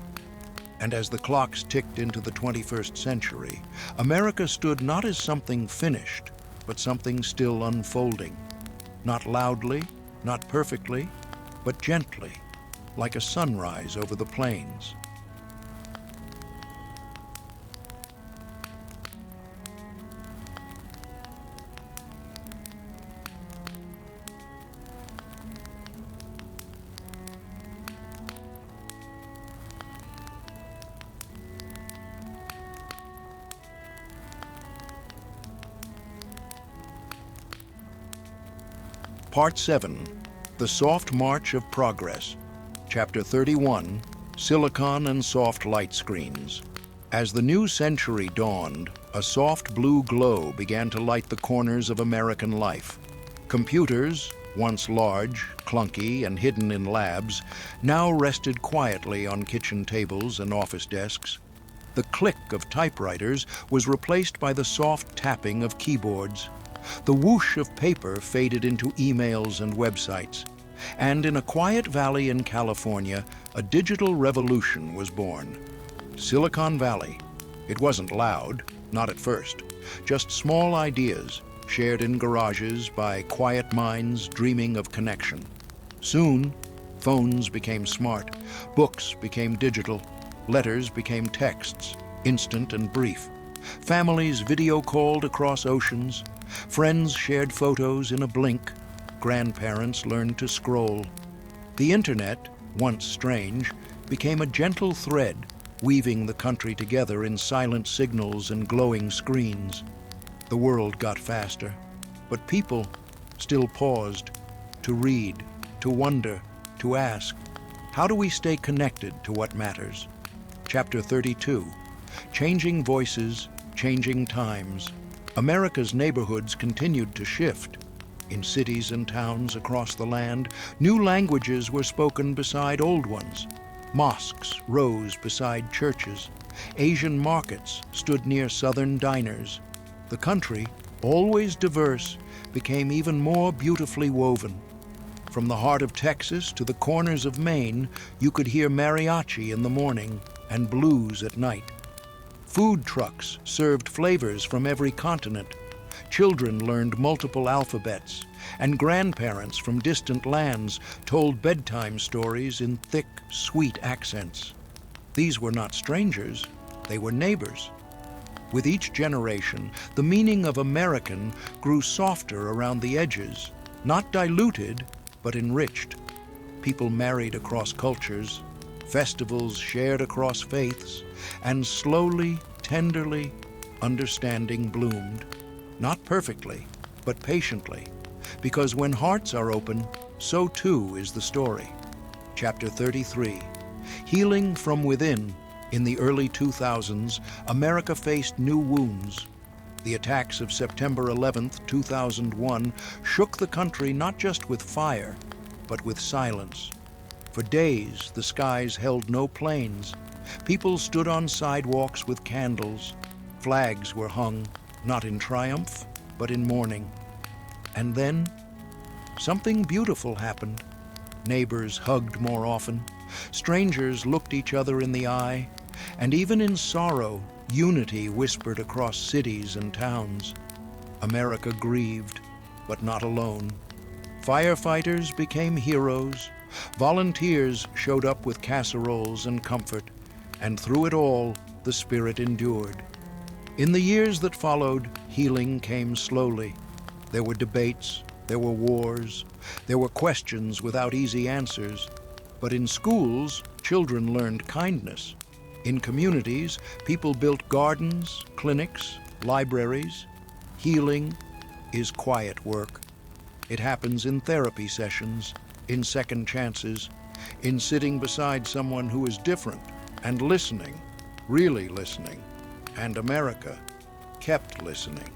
And as the clocks ticked into the 21st century, America stood not as something finished, but something still unfolding. Not loudly, not perfectly, but gently, like a sunrise over the plains. Part 7, The Soft March of Progress. Chapter 31, Silicon and Soft Light Screens. As the new century dawned, a soft blue glow began to light the corners of American life. Computers, once large, clunky, and hidden in labs, now rested quietly on kitchen tables and office desks. The click of typewriters was replaced by the soft tapping of keyboards. The whoosh of paper faded into emails and websites. And in a quiet valley in California, a digital revolution was born. Silicon Valley. It wasn't loud, not at first. Just small ideas, shared in garages by quiet minds dreaming of connection. Soon, phones became smart, books became digital, letters became texts, instant and brief. Families video-called across oceans. Friends shared photos in a blink. Grandparents learned to scroll. The internet, once strange, became a gentle thread, weaving the country together in silent signals and glowing screens. The world got faster, but people still paused to read, to wonder, to ask, how do we stay connected to what matters? Chapter 32, Changing Voices, Changing Times. America's neighborhoods continued to shift. In cities and towns across the land, new languages were spoken beside old ones. Mosques rose beside churches. Asian markets stood near southern diners. The country, always diverse, became even more beautifully woven. From the heart of Texas to the corners of Maine, you could hear mariachi in the morning and blues at night. Food trucks served flavors from every continent. Children learned multiple alphabets, and grandparents from distant lands told bedtime stories in thick, sweet accents. These were not strangers, they were neighbors. With each generation, the meaning of American grew softer around the edges, not diluted, but enriched. People married across cultures, festivals shared across faiths, and slowly, tenderly, understanding bloomed. Not perfectly, but patiently, because when hearts are open, so too is the story. Chapter 33, Healing from Within. In the early 2000s, America faced new wounds. The attacks of September 11, 2001, shook the country not just with fire, but with silence. For days, the skies held no planes. People stood on sidewalks with candles. Flags were hung, not in triumph, but in mourning. And then, something beautiful happened. Neighbors hugged more often. Strangers looked each other in the eye. And even in sorrow, unity whispered across cities and towns. America grieved, but not alone. Firefighters became heroes. Volunteers showed up with casseroles and comfort. And through it all, the spirit endured. In the years that followed, healing came slowly. There were debates, there were wars, there were questions without easy answers. But in schools, children learned kindness. In communities, people built gardens, clinics, libraries. Healing is quiet work. It happens in therapy sessions, in second chances, in sitting beside someone who is different and listening, really listening. And America kept listening.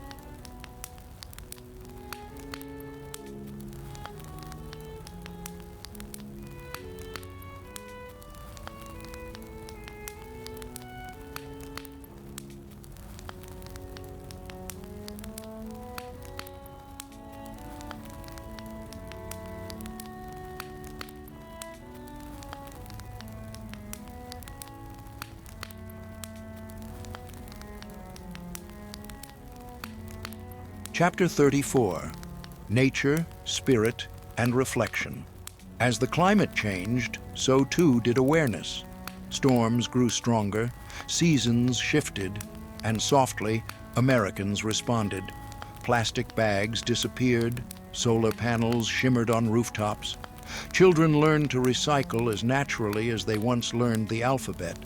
Chapter 34, Nature, Spirit, and Reflection. As the climate changed, so too did awareness. Storms grew stronger, seasons shifted, and softly, Americans responded. Plastic bags disappeared, solar panels shimmered on rooftops. Children learned to recycle as naturally as they once learned the alphabet.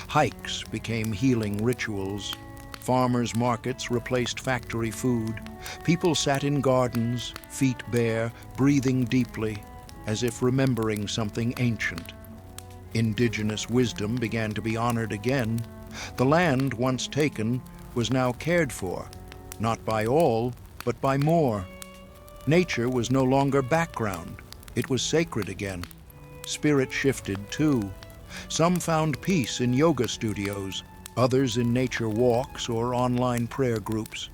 Hikes became healing rituals. Farmers' markets replaced factory food. People sat in gardens, feet bare, breathing deeply, as if remembering something ancient. Indigenous wisdom began to be honored again. The land once taken was now cared for, not by all, but by more. Nature was no longer background. It was sacred again. Spirit shifted too. Some found peace in yoga studios, others in nature walks or online prayer groups.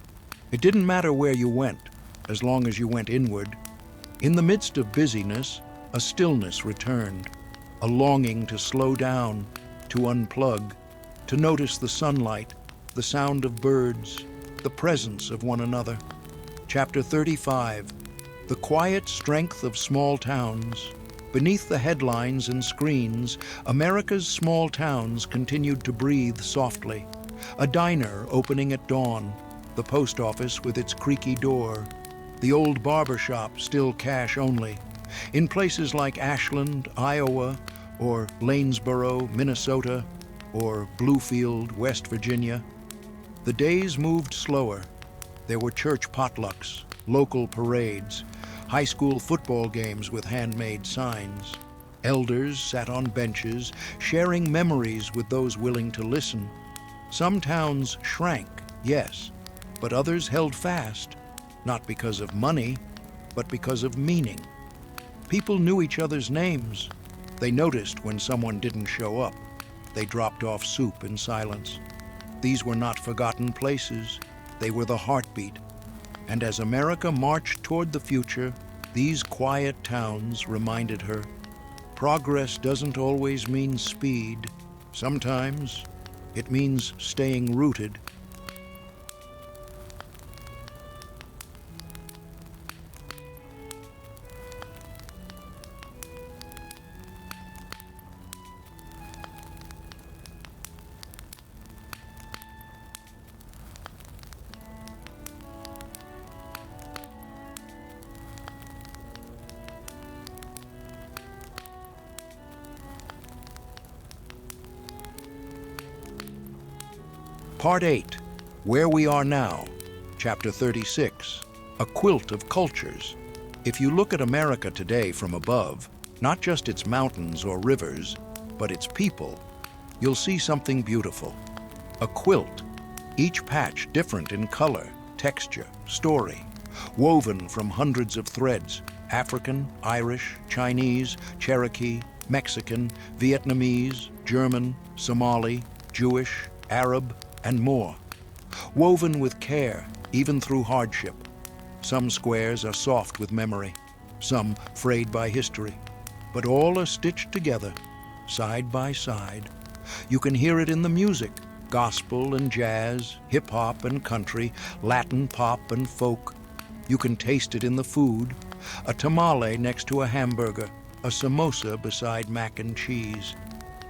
It didn't matter where you went, as long as you went inward. In the midst of busyness, a stillness returned, a longing to slow down, to unplug, to notice the sunlight, the sound of birds, the presence of one another. Chapter 35, The Quiet Strength of Small Towns. Beneath the headlines and screens, America's small towns continued to breathe softly. A diner opening at dawn, the post office with its creaky door, the old barber shop still cash only. In places like Ashland, Iowa, or Lanesboro, Minnesota, or Bluefield, West Virginia, the days moved slower. There were church potlucks, local parades, high school football games with handmade signs. Elders sat on benches, sharing memories with those willing to listen. Some towns shrank, yes, but others held fast, not because of money, but because of meaning. People knew each other's names. They noticed when someone didn't show up. They dropped off soup in silence. These were not forgotten places. They were the heartbeat. And as America marched toward the future, these quiet towns reminded her, progress doesn't always mean speed. Sometimes it means staying rooted. Part 8, Where We Are Now. Chapter 36, A Quilt of Cultures. If you look at America today from above, not just its mountains or rivers, but its people, you'll see something beautiful. A quilt, each patch different in color, texture, story, woven from hundreds of threads: African, Irish, Chinese, Cherokee, Mexican, Vietnamese, German, Somali, Jewish, Arab, and more. Woven with care, even through hardship. Some squares are soft with memory, some frayed by history, but all are stitched together, side by side. You can hear it in the music: gospel and jazz, hip-hop and country, Latin pop and folk. You can taste it in the food: a tamale next to a hamburger, a samosa beside mac and cheese.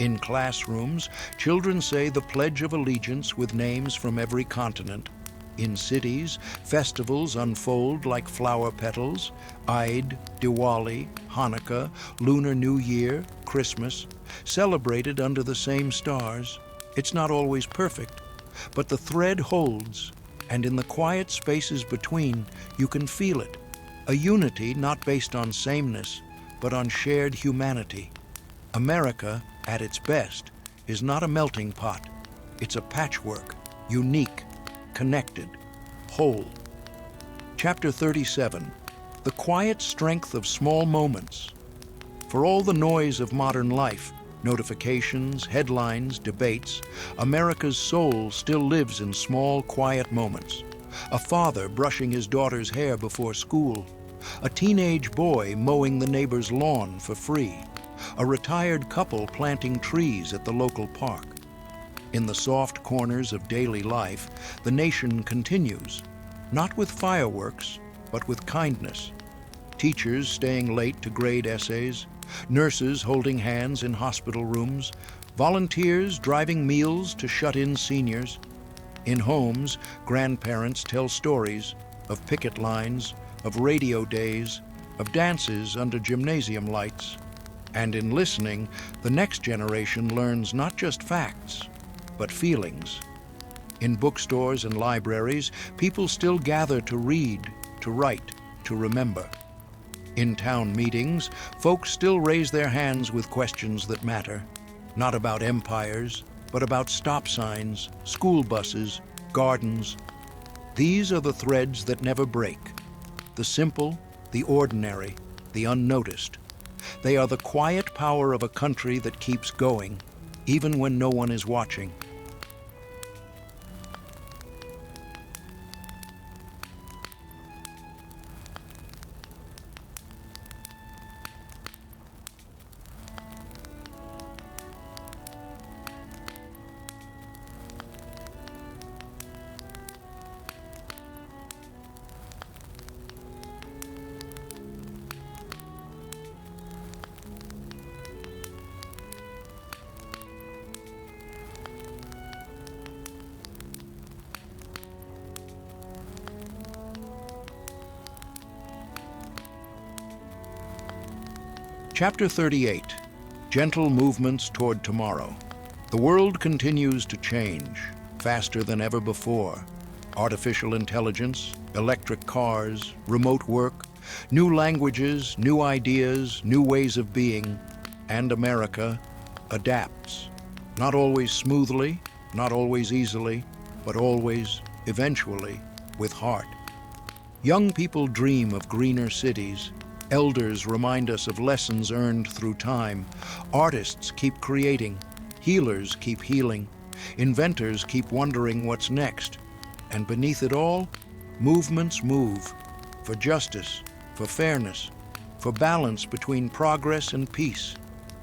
In classrooms, children say the Pledge of Allegiance with names from every continent. In cities, festivals unfold like flower petals: Eid, Diwali, Hanukkah, Lunar New Year, Christmas, celebrated under the same stars. It's not always perfect, but the thread holds, and in the quiet spaces between, you can feel it. A unity not based on sameness, but on shared humanity. America, at its best, is not a melting pot. It's a patchwork, unique, connected, whole. Chapter 37, The Quiet Strength of Small Moments. For all the noise of modern life, notifications, headlines, debates, America's soul still lives in small, quiet moments. A father brushing his daughter's hair before school, a teenage boy mowing the neighbor's lawn for free, a retired couple planting trees at the local park. In the soft corners of daily life, the nation continues, not with fireworks, but with kindness. Teachers staying late to grade essays, nurses holding hands in hospital rooms, volunteers driving meals to shut in seniors. In homes, grandparents tell stories of picket lines, of radio days, of dances under gymnasium lights. And in listening, the next generation learns not just facts, but feelings. In bookstores and libraries, people still gather to read, to write, to remember. In town meetings, folks still raise their hands with questions that matter, not about empires, but about stop signs, school buses, gardens. These are the threads that never break: the simple, the ordinary, the unnoticed. They are the quiet power of a country that keeps going, even when no one is watching. Chapter 38, Gentle Movements Toward Tomorrow. The world continues to change, faster than ever before. Artificial intelligence, electric cars, remote work, new languages, new ideas, new ways of being, and America adapts. Not always smoothly, not always easily, but always, eventually, with heart. Young people dream of greener cities. Elders remind us of lessons earned through time. Artists keep creating. Healers keep healing. Inventors keep wondering what's next. And beneath it all, movements move. For justice, for fairness, for balance between progress and peace.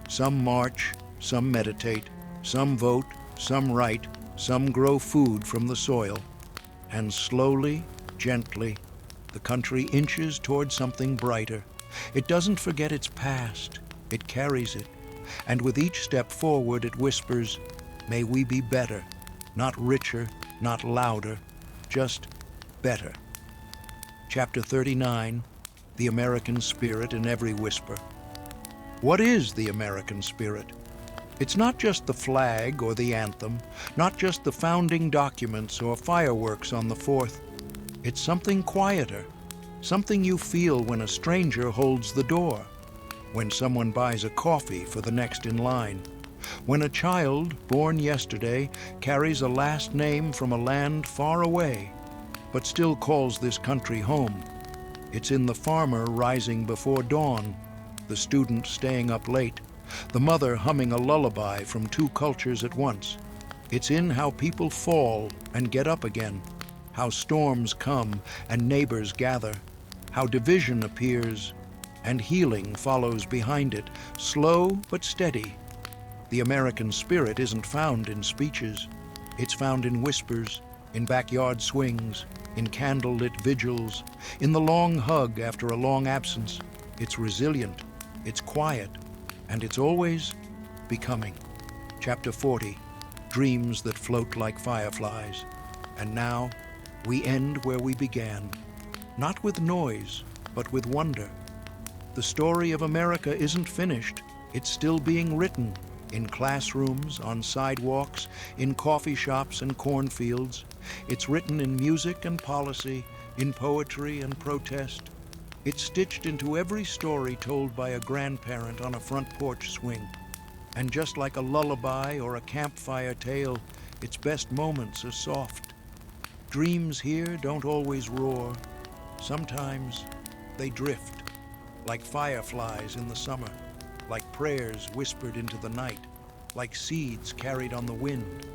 Some march, some meditate, some vote, some write, some grow food from the soil. And slowly, gently, the country inches toward something brighter. It doesn't forget its past, it carries it. And with each step forward it whispers, "May we be better, not richer, not louder, just better." Chapter 39, The American Spirit in Every Whisper. What is the American spirit? It's not just the flag or the anthem, not just the founding documents or fireworks on the 4th. It's something quieter, something you feel when a stranger holds the door, when someone buys a coffee for the next in line, when a child born yesterday carries a last name from a land far away, but still calls this country home. It's in the farmer rising before dawn, the student staying up late, the mother humming a lullaby from 2 cultures at once. It's in how people fall and get up again, how storms come and neighbors gather, how division appears and healing follows behind it, slow but steady. The American spirit isn't found in speeches. It's found in whispers, in backyard swings, in candlelit vigils, in the long hug after a long absence. It's resilient, it's quiet, and it's always becoming. Chapter 40, Dreams that Float Like Fireflies. And now, we end where we began, not with noise, but with wonder. The story of America isn't finished. It's still being written, in classrooms, on sidewalks, in coffee shops and cornfields. It's written in music and policy, in poetry and protest. It's stitched into every story told by a grandparent on a front porch swing. And just like a lullaby or a campfire tale, its best moments are soft. Dreams here don't always roar. Sometimes they drift, like fireflies in the summer, like prayers whispered into the night, like seeds carried on the wind.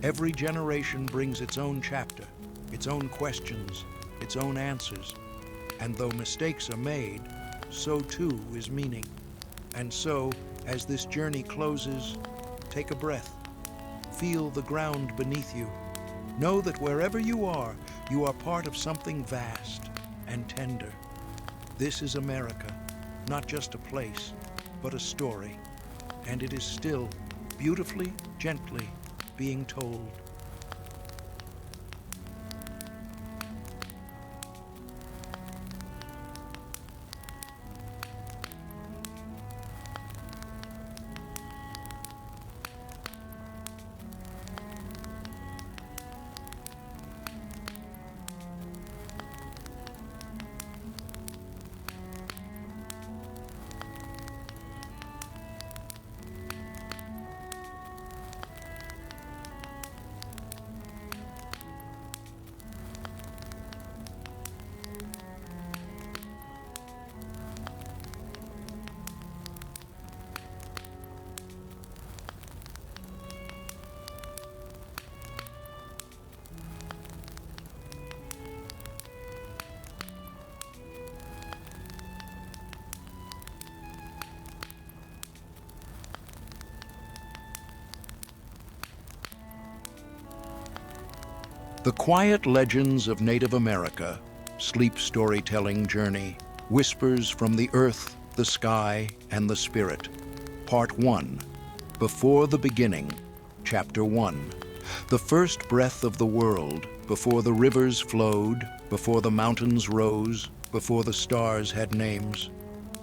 Every generation brings its own chapter, its own questions, its own answers. And though mistakes are made, so too is meaning. And so, as this journey closes, take a breath. Feel the ground beneath you. Know that wherever you are part of something vast and tender. This is America, not just a place, but a story. And it is still, beautifully, gently, being told. The quiet legends of Native America, sleep storytelling journey, whispers from the earth, the sky, and the spirit. Part 1, Before the Beginning, Chapter 1. The first breath of the world, before the rivers flowed, before the mountains rose, before the stars had names.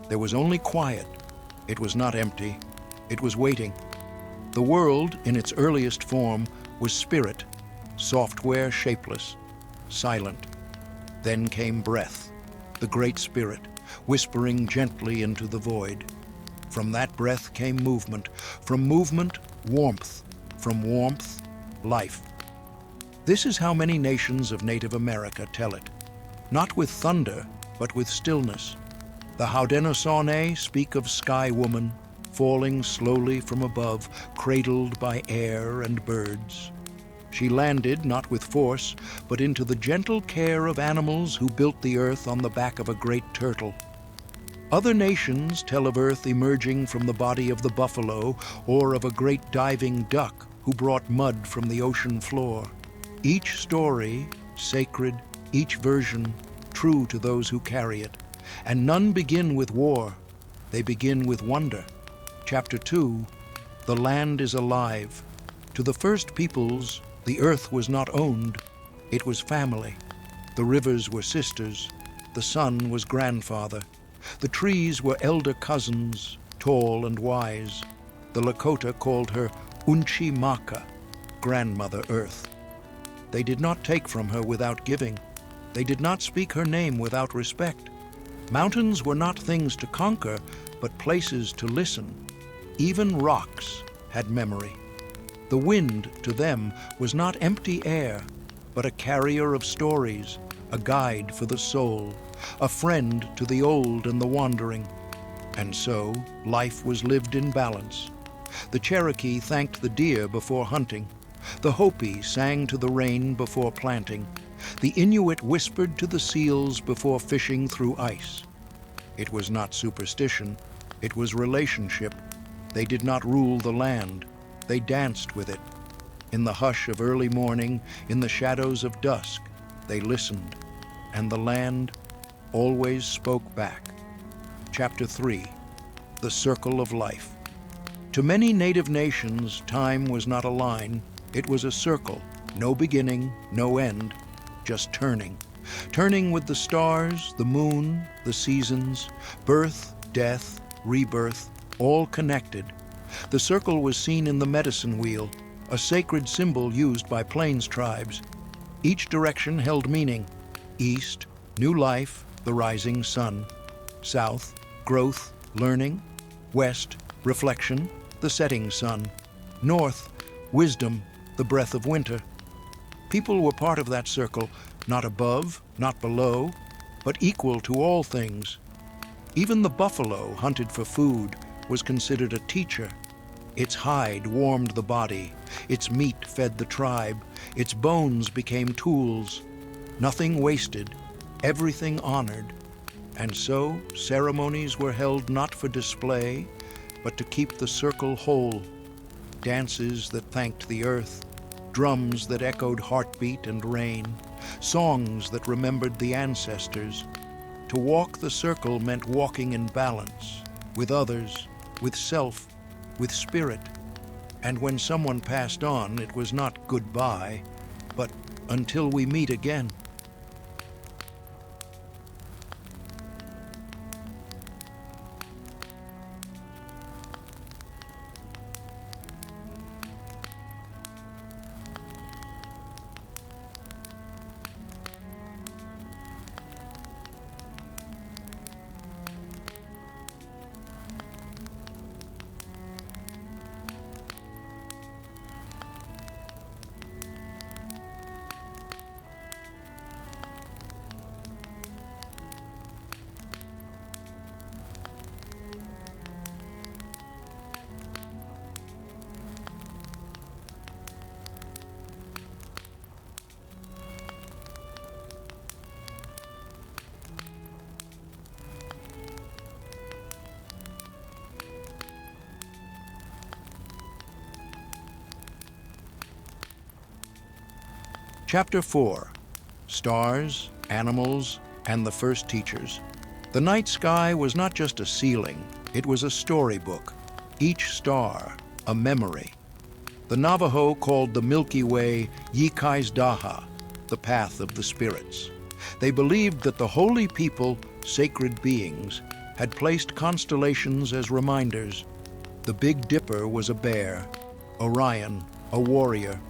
There was only quiet. It was not empty. It was waiting. The world, in its earliest form, was spirit, software shapeless, silent. Then came breath, the Great Spirit, whispering gently into the void. From that breath came movement, from movement, warmth, from warmth, life. This is how many nations of Native America tell it, not with thunder, but with stillness. The Haudenosaunee speak of Sky Woman, falling slowly from above, cradled by air and birds. She landed not with force, but into the gentle care of animals who built the earth on the back of a great turtle. Other nations tell of earth emerging from the body of the buffalo or of a great diving duck who brought mud from the ocean floor. Each story, sacred, each version, true to those who carry it. And none begin with war. They begin with wonder. Chapter 2, The Land is Alive. To the first peoples, the earth was not owned. It was family. The rivers were sisters. The sun was grandfather. The trees were elder cousins, tall and wise. The Lakota called her Unchi-Maka, Grandmother Earth. They did not take from her without giving. They did not speak her name without respect. Mountains were not things to conquer, but places to listen. Even rocks had memory. The wind, to them, was not empty air, but a carrier of stories, a guide for the soul, a friend to the old and the wandering. And so, life was lived in balance. The Cherokee thanked the deer before hunting. The Hopi sang to the rain before planting. The Inuit whispered to the seals before fishing through ice. It was not superstition, it was relationship. They did not rule the land, they danced with it. In the hush of early morning, in the shadows of dusk, they listened, and the land always spoke back. Chapter 3. The Circle of Life. To many native nations, time was not a line, it was a circle, no beginning, no end, just turning. Turning with the stars, the moon, the seasons, birth, death, rebirth, all connected. The circle was seen in the medicine wheel, a sacred symbol used by Plains tribes. Each direction held meaning. East, new life, the rising sun. South, growth, learning. West, reflection, the setting sun. North, wisdom, the breath of winter. People were part of that circle, not above, not below, but equal to all things. Even the buffalo, hunted for food, was considered a teacher. Its hide warmed the body, its meat fed the tribe, its bones became tools. Nothing wasted, everything honored. And so, ceremonies were held not for display, but to keep the circle whole. Dances that thanked the earth, drums that echoed heartbeat and rain, songs that remembered the ancestors. To walk the circle meant walking in balance, with others, with self, with spirit. And when someone passed on, it was not goodbye, but until we meet again. Chapter 4. Stars, Animals, and the First Teachers. The night sky was not just a ceiling, it was a storybook. Each star, a memory. The Navajo called the Milky Way Yikais Daha, the path of the spirits. They believed that the holy people, sacred beings, had placed constellations as reminders. The Big Dipper was a bear, Orion, a warrior,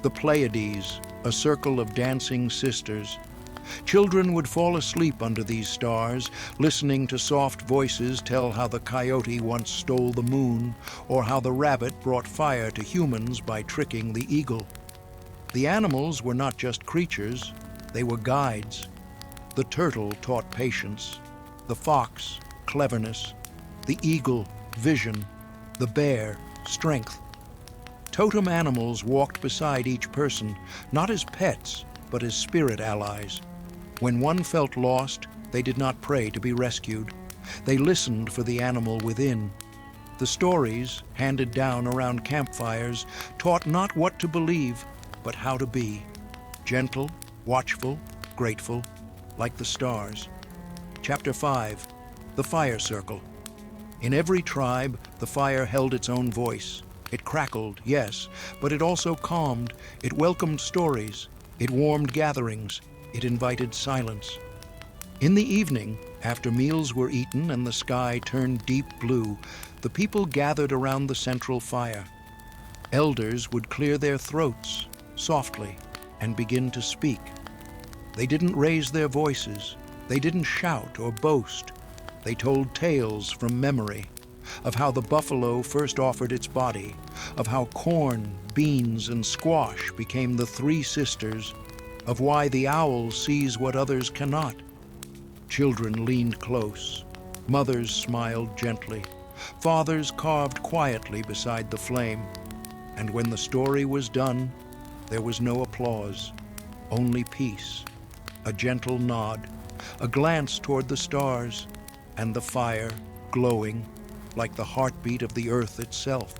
the Pleiades, a circle of dancing sisters. Children would fall asleep under these stars, listening to soft voices tell how the coyote once stole the moon, or how the rabbit brought fire to humans by tricking the eagle. The animals were not just creatures, they were guides. The turtle taught patience, the fox, cleverness, the eagle, vision, the bear, strength. Totem animals walked beside each person, not as pets, but as spirit allies. When one felt lost, they did not pray to be rescued. They listened for the animal within. The stories, handed down around campfires, taught not what to believe, but how to be. Gentle, watchful, grateful, like the stars. Chapter 5. The Fire Circle. In every tribe, the fire held its own voice. It crackled, yes, but it also calmed. It welcomed stories. It warmed gatherings. It invited silence. In the evening, After meals were eaten and the sky turned deep blue, the people gathered around the central fire. Elders would clear their throats softly and begin to speak. They didn't raise their voices. They didn't shout or boast. They told tales from memory of how the buffalo first offered its body, of how corn, beans, and squash became the three sisters, of why the owl sees what others cannot. Children leaned close. Mothers smiled gently. Fathers carved quietly beside the flame. And when the story was done, there was no applause, only peace, a gentle nod, a glance toward the stars, and the fire glowing like the heartbeat of the earth itself.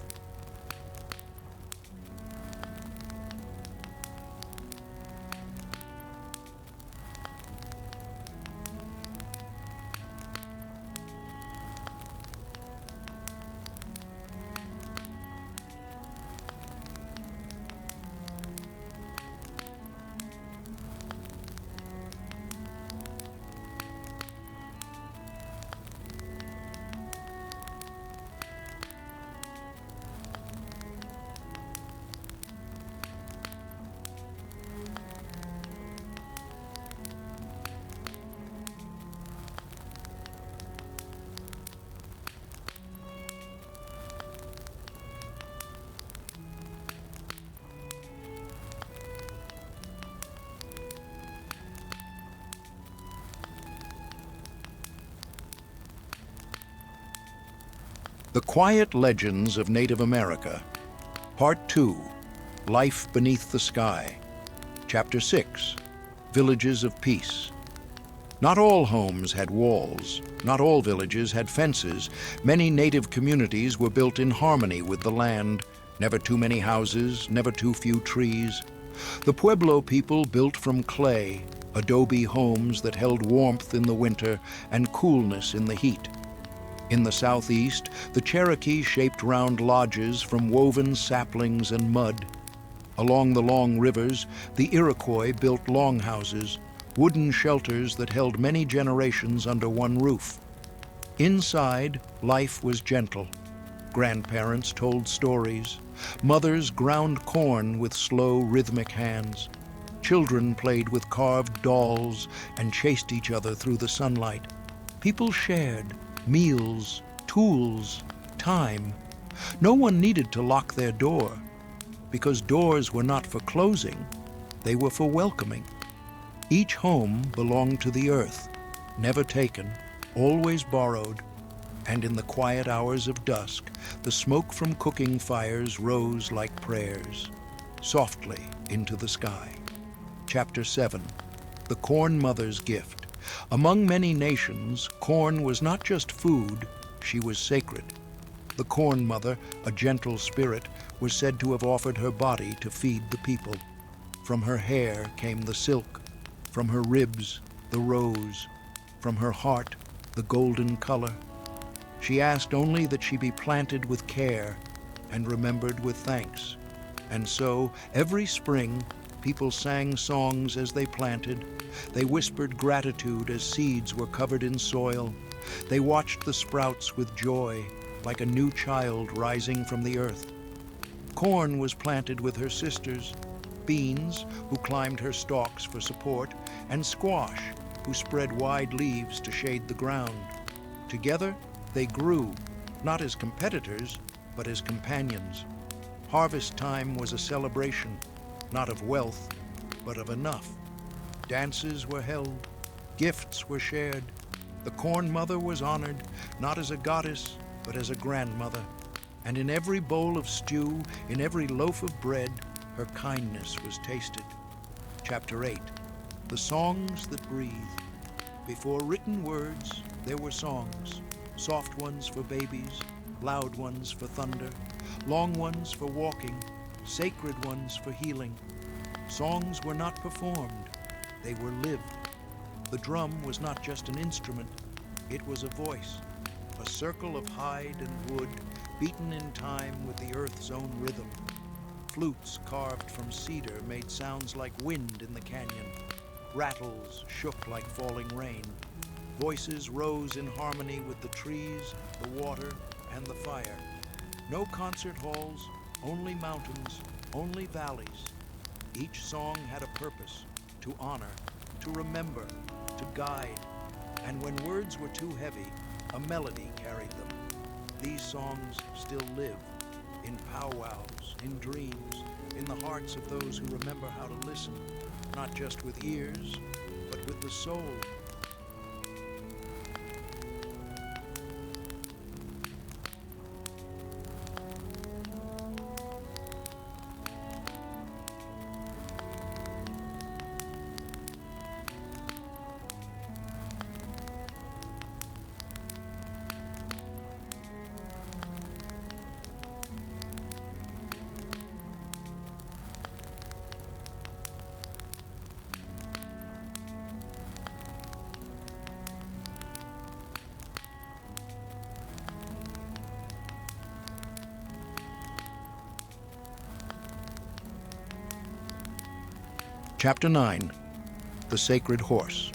The Quiet Legends of Native America, Part 2, Life Beneath the Sky, Chapter 6, Villages of Peace. Not all homes had walls, not all villages had fences. Many native communities were built in harmony with the land, never too many houses, never too few trees. The Pueblo people built from clay, adobe homes that held warmth in the winter and coolness in the heat. In the southeast, the Cherokee shaped round lodges from woven saplings and mud. Along the long rivers, the Iroquois built longhouses, wooden shelters that held many generations under one roof. Inside, life was gentle. Grandparents told stories. Mothers ground corn with slow, rhythmic hands. Children played with carved dolls and chased each other through the sunlight. People shared meals, tools, time. No one needed to lock their door, because doors were not for closing, they were for welcoming. Each home belonged to the earth, never taken, always borrowed, and in the quiet hours of dusk, the smoke from cooking fires rose like prayers, softly into the sky. Chapter 7, The Corn Mother's Gift. Among many nations, corn was not just food, she was sacred. The Corn Mother, a gentle spirit, was said to have offered her body to feed the people. From her hair came the silk, from her ribs, the rose, from her heart, the golden color. She asked only that she be planted with care and remembered with thanks. And so, every spring, people sang songs as they planted. They whispered gratitude as seeds were covered in soil. They watched the sprouts with joy, like a new child rising from the earth. Corn was planted with her sisters, beans, who climbed her stalks for support, and squash, who spread wide leaves to shade the ground. Together, they grew, not as competitors, but as companions. Harvest time was a celebration, not of wealth, but of enough. Dances were held, gifts were shared. The Corn Mother was honored, not as a goddess, but as a grandmother. And in every bowl of stew, in every loaf of bread, her kindness was tasted. Chapter 8, The Songs That Breathe. Before written words, there were songs, soft ones for babies, loud ones for thunder, long ones for walking, sacred ones for healing. Songs were not performed, they were lived. The drum was not just an instrument, it was a voice, a circle of hide and wood, beaten in time with the earth's own rhythm. Flutes carved from cedar made sounds like wind in the canyon. Rattles shook like falling rain. Voices rose in harmony with the trees, the water, and the fire. No concert halls, only mountains, only valleys. Each song had a purpose: to honor, to remember, to guide. And when words were too heavy, a melody carried them. These songs still live, in powwows, in dreams, in the hearts of those who remember how to listen, not just with ears, but with the soul. Chapter 9. The Sacred Horse.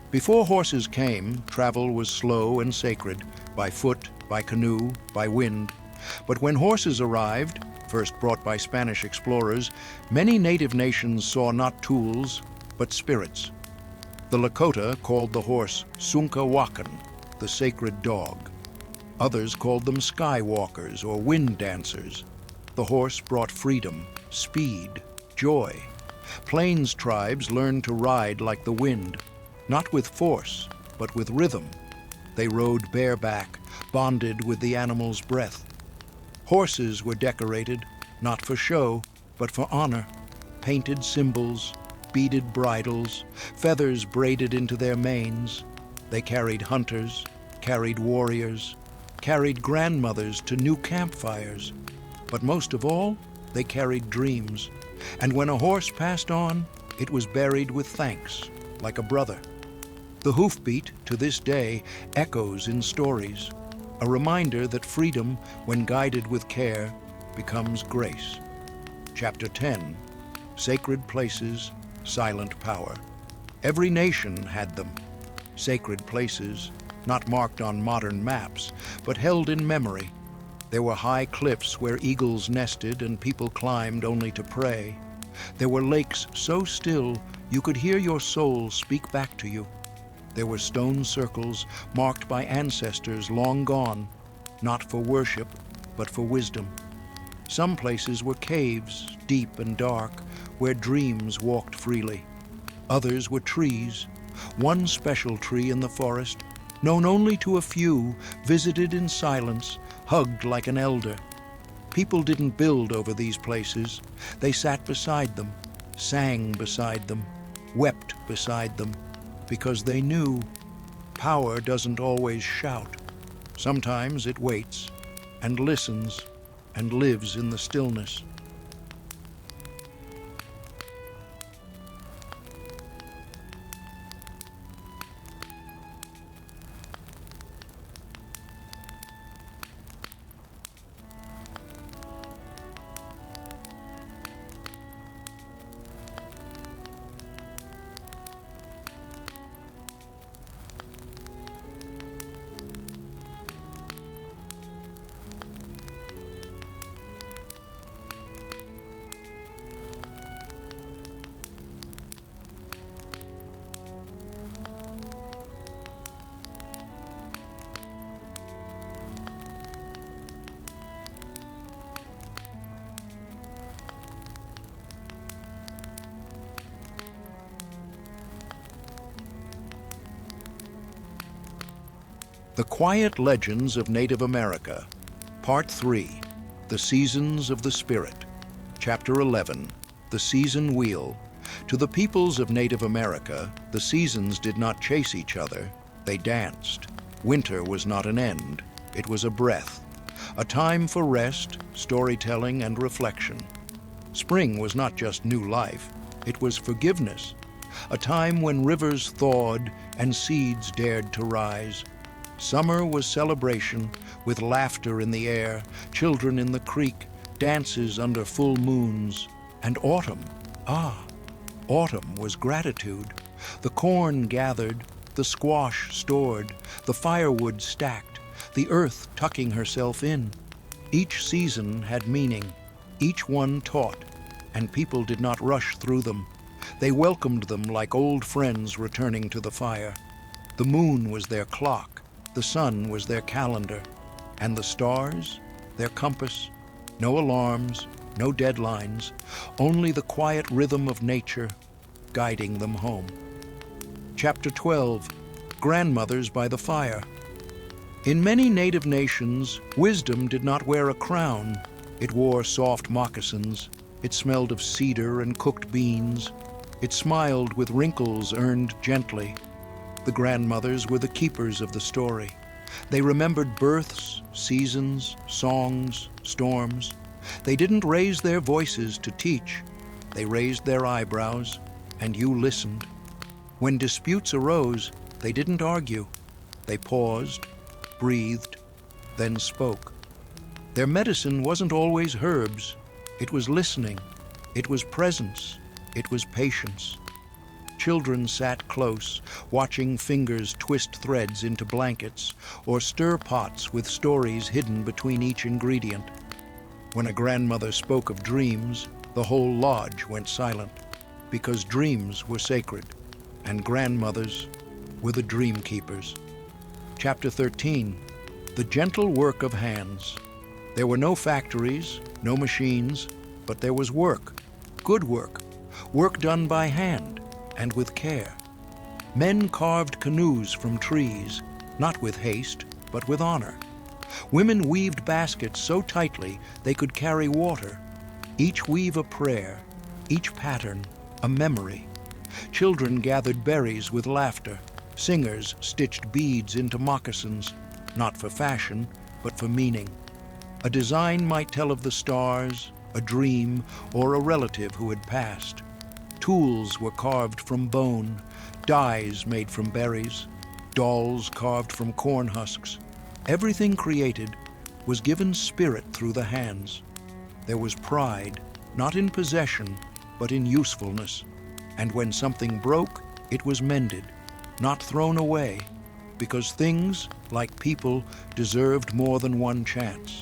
Before horses came, travel was slow and sacred, by foot, by canoe, by wind. But when horses arrived, first brought by Spanish explorers, many native nations saw not tools, but spirits. The Lakota called the horse Sunkawakan, the sacred dog. Others called them skywalkers or wind dancers. The horse brought freedom, speed, joy. Plains tribes learned to ride like the wind, not with force, but with rhythm. They rode bareback, bonded with the animal's breath. Horses were decorated, not for show, but for honor. Painted symbols, beaded bridles, feathers braided into their manes. They carried hunters, carried warriors, carried grandmothers to new campfires. But most of all, they carried dreams. And when a horse passed on, it was buried with thanks, like a brother. The hoofbeat, to this day, echoes in stories, a reminder that freedom, when guided with care, becomes grace. Chapter 10. Sacred Places, Silent Power. Every nation had them. Sacred places, not marked on modern maps, but held in memory. There were high cliffs where eagles nested and people climbed only to prey. There were lakes so still you could hear your soul speak back to you. There were stone circles marked by ancestors long gone, not for worship, but for wisdom. Some places were caves, deep and dark, where dreams walked freely. Others were trees. One special tree in the forest, known only to a few, visited in silence, hugged like an elder. People didn't build over these places. They sat beside them, sang beside them, wept beside them, because they knew power doesn't always shout. Sometimes it waits and listens and lives in the stillness. The Quiet Legends of Native America, Part 3, The Seasons of the Spirit, Chapter 11, The Season Wheel. To the peoples of Native America, the seasons did not chase each other, they danced. Winter was not an end, it was a breath, a time for rest, storytelling, and reflection. Spring was not just new life, it was forgiveness, a time when rivers thawed and seeds dared to rise. Summer was celebration, with laughter in the air, children in the creek, dances under full moons. And autumn, autumn was gratitude. The corn gathered, the squash stored, the firewood stacked, the earth tucking herself in. Each season had meaning, each one taught, and people did not rush through them. They welcomed them like old friends returning to the fire. The moon was their clock, the sun was their calendar, and the stars, their compass. No alarms, no deadlines, only the quiet rhythm of nature guiding them home. Chapter 12, Grandmothers by the Fire. In many native nations, wisdom did not wear a crown. It wore soft moccasins. It smelled of cedar and cooked beans. It smiled with wrinkles earned gently. The grandmothers were the keepers of the story. They remembered births, seasons, songs, storms. They didn't raise their voices to teach. They raised their eyebrows, and you listened. When disputes arose, they didn't argue. They paused, breathed, then spoke. Their medicine wasn't always herbs. It was listening. It was presence. It was patience. Children sat close, watching fingers twist threads into blankets or stir pots with stories hidden between each ingredient. When a grandmother spoke of dreams, the whole lodge went silent, because dreams were sacred, and grandmothers were the dream keepers. Chapter 13, The Gentle Work of Hands. There were no factories, no machines, but there was work, good work, work done by hand and with care. Men carved canoes from trees, not with haste, but with honor. Women weaved baskets so tightly they could carry water, each weave a prayer, each pattern a memory. Children gathered berries with laughter. Singers stitched beads into moccasins, not for fashion, but for meaning. A design might tell of the stars, a dream, or a relative who had passed. Tools were carved from bone, dyes made from berries, dolls carved from corn husks. Everything created was given spirit through the hands. There was pride, not in possession, but in usefulness. And when something broke, it was mended, not thrown away, because things, like people, deserved more than one chance.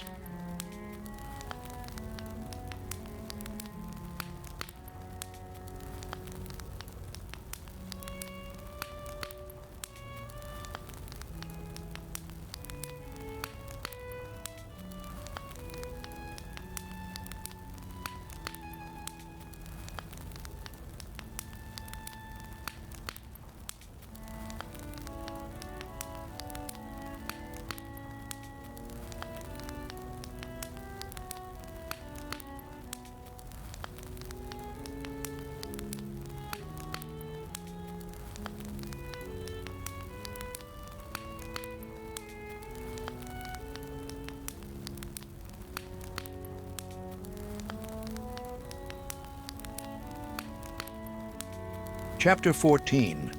Chapter 14,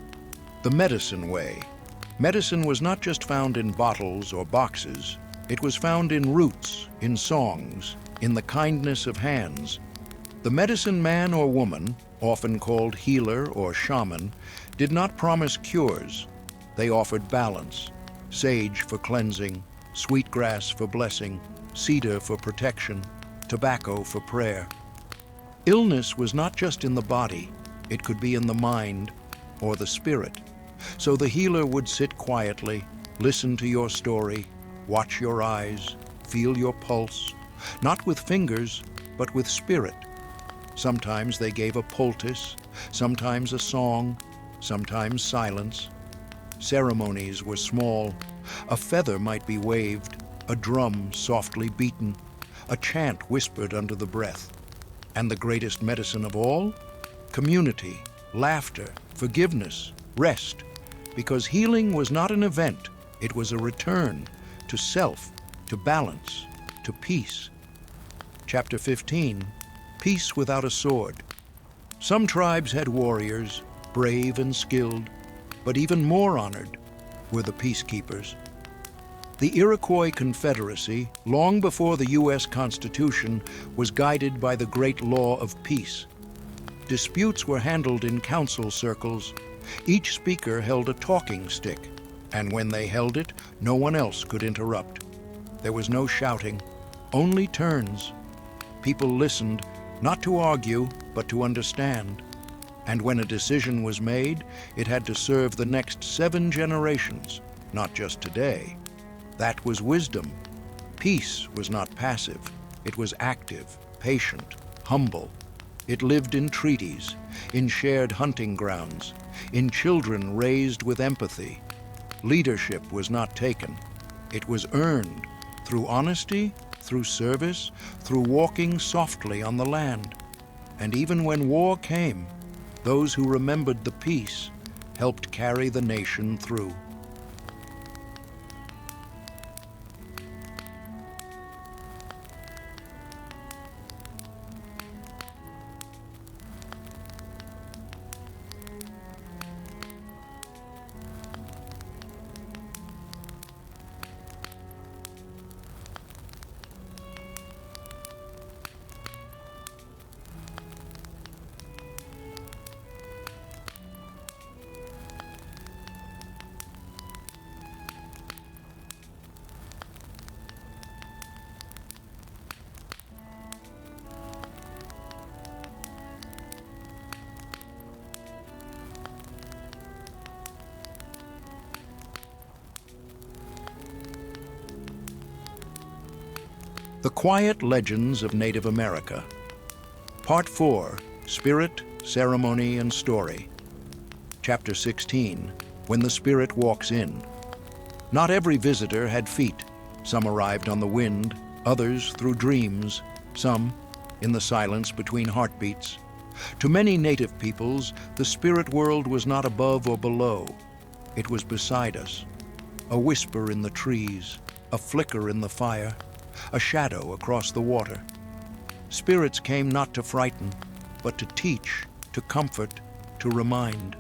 The Medicine Way. Medicine was not just found in bottles or boxes. It was found in roots, in songs, in the kindness of hands. The medicine man or woman, often called healer or shaman, did not promise cures. They offered balance, sage for cleansing, sweetgrass for blessing, cedar for protection, tobacco for prayer. Illness was not just in the body. It could be in the mind or the spirit. So the healer would sit quietly, listen to your story, watch your eyes, feel your pulse, not with fingers, but with spirit. Sometimes they gave a poultice, sometimes a song, sometimes silence. Ceremonies were small. A feather might be waved, a drum softly beaten, a chant whispered under the breath. And the greatest medicine of all? Community, laughter, forgiveness, rest, because healing was not an event, it was a return to self, to balance, to peace. Chapter 15, Peace Without a Sword. Some tribes had warriors, brave and skilled, but even more honored were the peacekeepers. The Iroquois Confederacy, long before the U.S. Constitution, was guided by the great law of peace. Disputes were handled in council circles, Each speaker held a talking stick, and when they held it, no one else could interrupt. There was no shouting, only turns. People listened, not to argue, but to understand. And when a decision was made, it had to serve the next 7 generations, not just today. That was wisdom. Peace was not passive. It was active, patient, humble. It lived in treaties, in shared hunting grounds, in children raised with empathy. Leadership was not taken. It was earned through honesty, through service, through walking softly on the land. And even when war came, those who remembered the peace helped carry the nation through. The Quiet Legends of Native America. Part 4, Spirit, Ceremony, and Story. Chapter 16, When the Spirit Walks In. Not every visitor had feet. Some arrived on the wind, others through dreams, some in the silence between heartbeats. To many native peoples, the spirit world was not above or below. It was beside us, a whisper in the trees, a flicker in the fire, a shadow across the water. Spirits came not to frighten, but to teach, to comfort, to remind.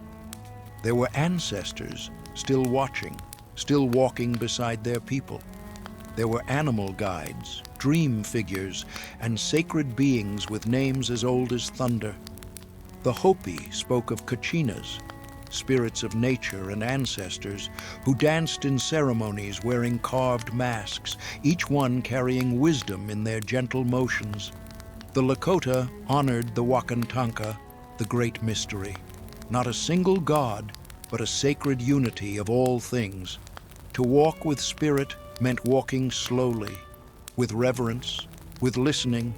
There were ancestors still watching, still walking beside their people. There were animal guides, dream figures, and sacred beings with names as old as thunder. The Hopi spoke of kachinas, spirits of nature and ancestors, who danced in ceremonies wearing carved masks, each one carrying wisdom in their gentle motions. The Lakota honored the Wakantanka, the great mystery. Not a single god, but a sacred unity of all things. To walk with spirit meant walking slowly, with reverence, with listening.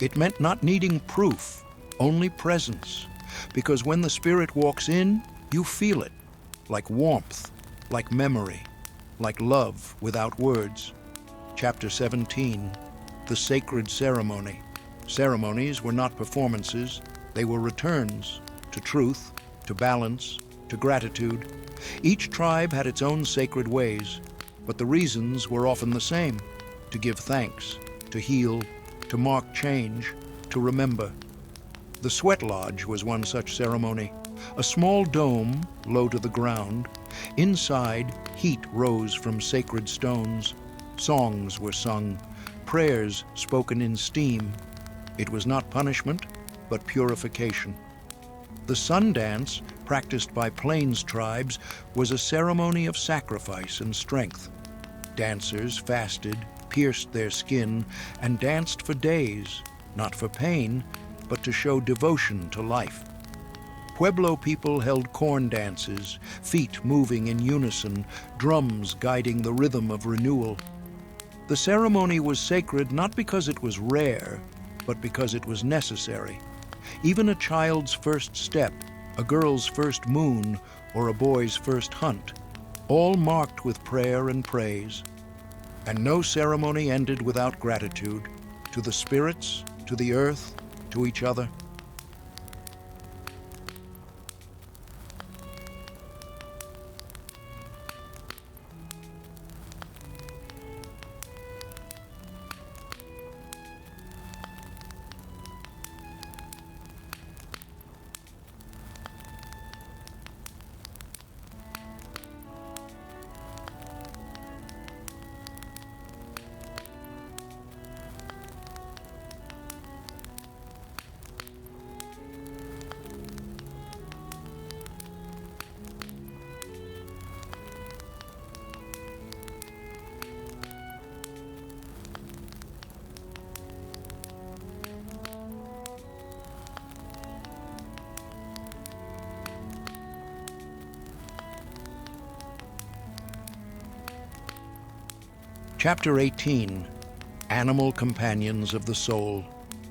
It meant not needing proof, only presence, because when the spirit walks in, you feel it, like warmth, like memory, like love without words. Chapter 17, The Sacred Ceremony. Ceremonies were not performances, they were returns to truth, to balance, to gratitude. Each tribe had its own sacred ways, but the reasons were often the same: to give thanks, to heal, to mark change, to remember. The Sweat Lodge was one such ceremony. A small dome, low to the ground. Inside, heat rose from sacred stones. Songs were sung, prayers spoken in steam. It was not punishment, but purification. The sun dance, practiced by plains tribes, was a ceremony of sacrifice and strength. Dancers fasted, pierced their skin, and danced for days, not for pain, but to show devotion to life. Pueblo people held corn dances, feet moving in unison, drums guiding the rhythm of renewal. The ceremony was sacred not because it was rare, but because it was necessary. Even a child's first step, a girl's first moon, or a boy's first hunt, all marked with prayer and praise. And no ceremony ended without gratitude, to the spirits, to the earth, to each other. Chapter 18, Animal Companions of the Soul.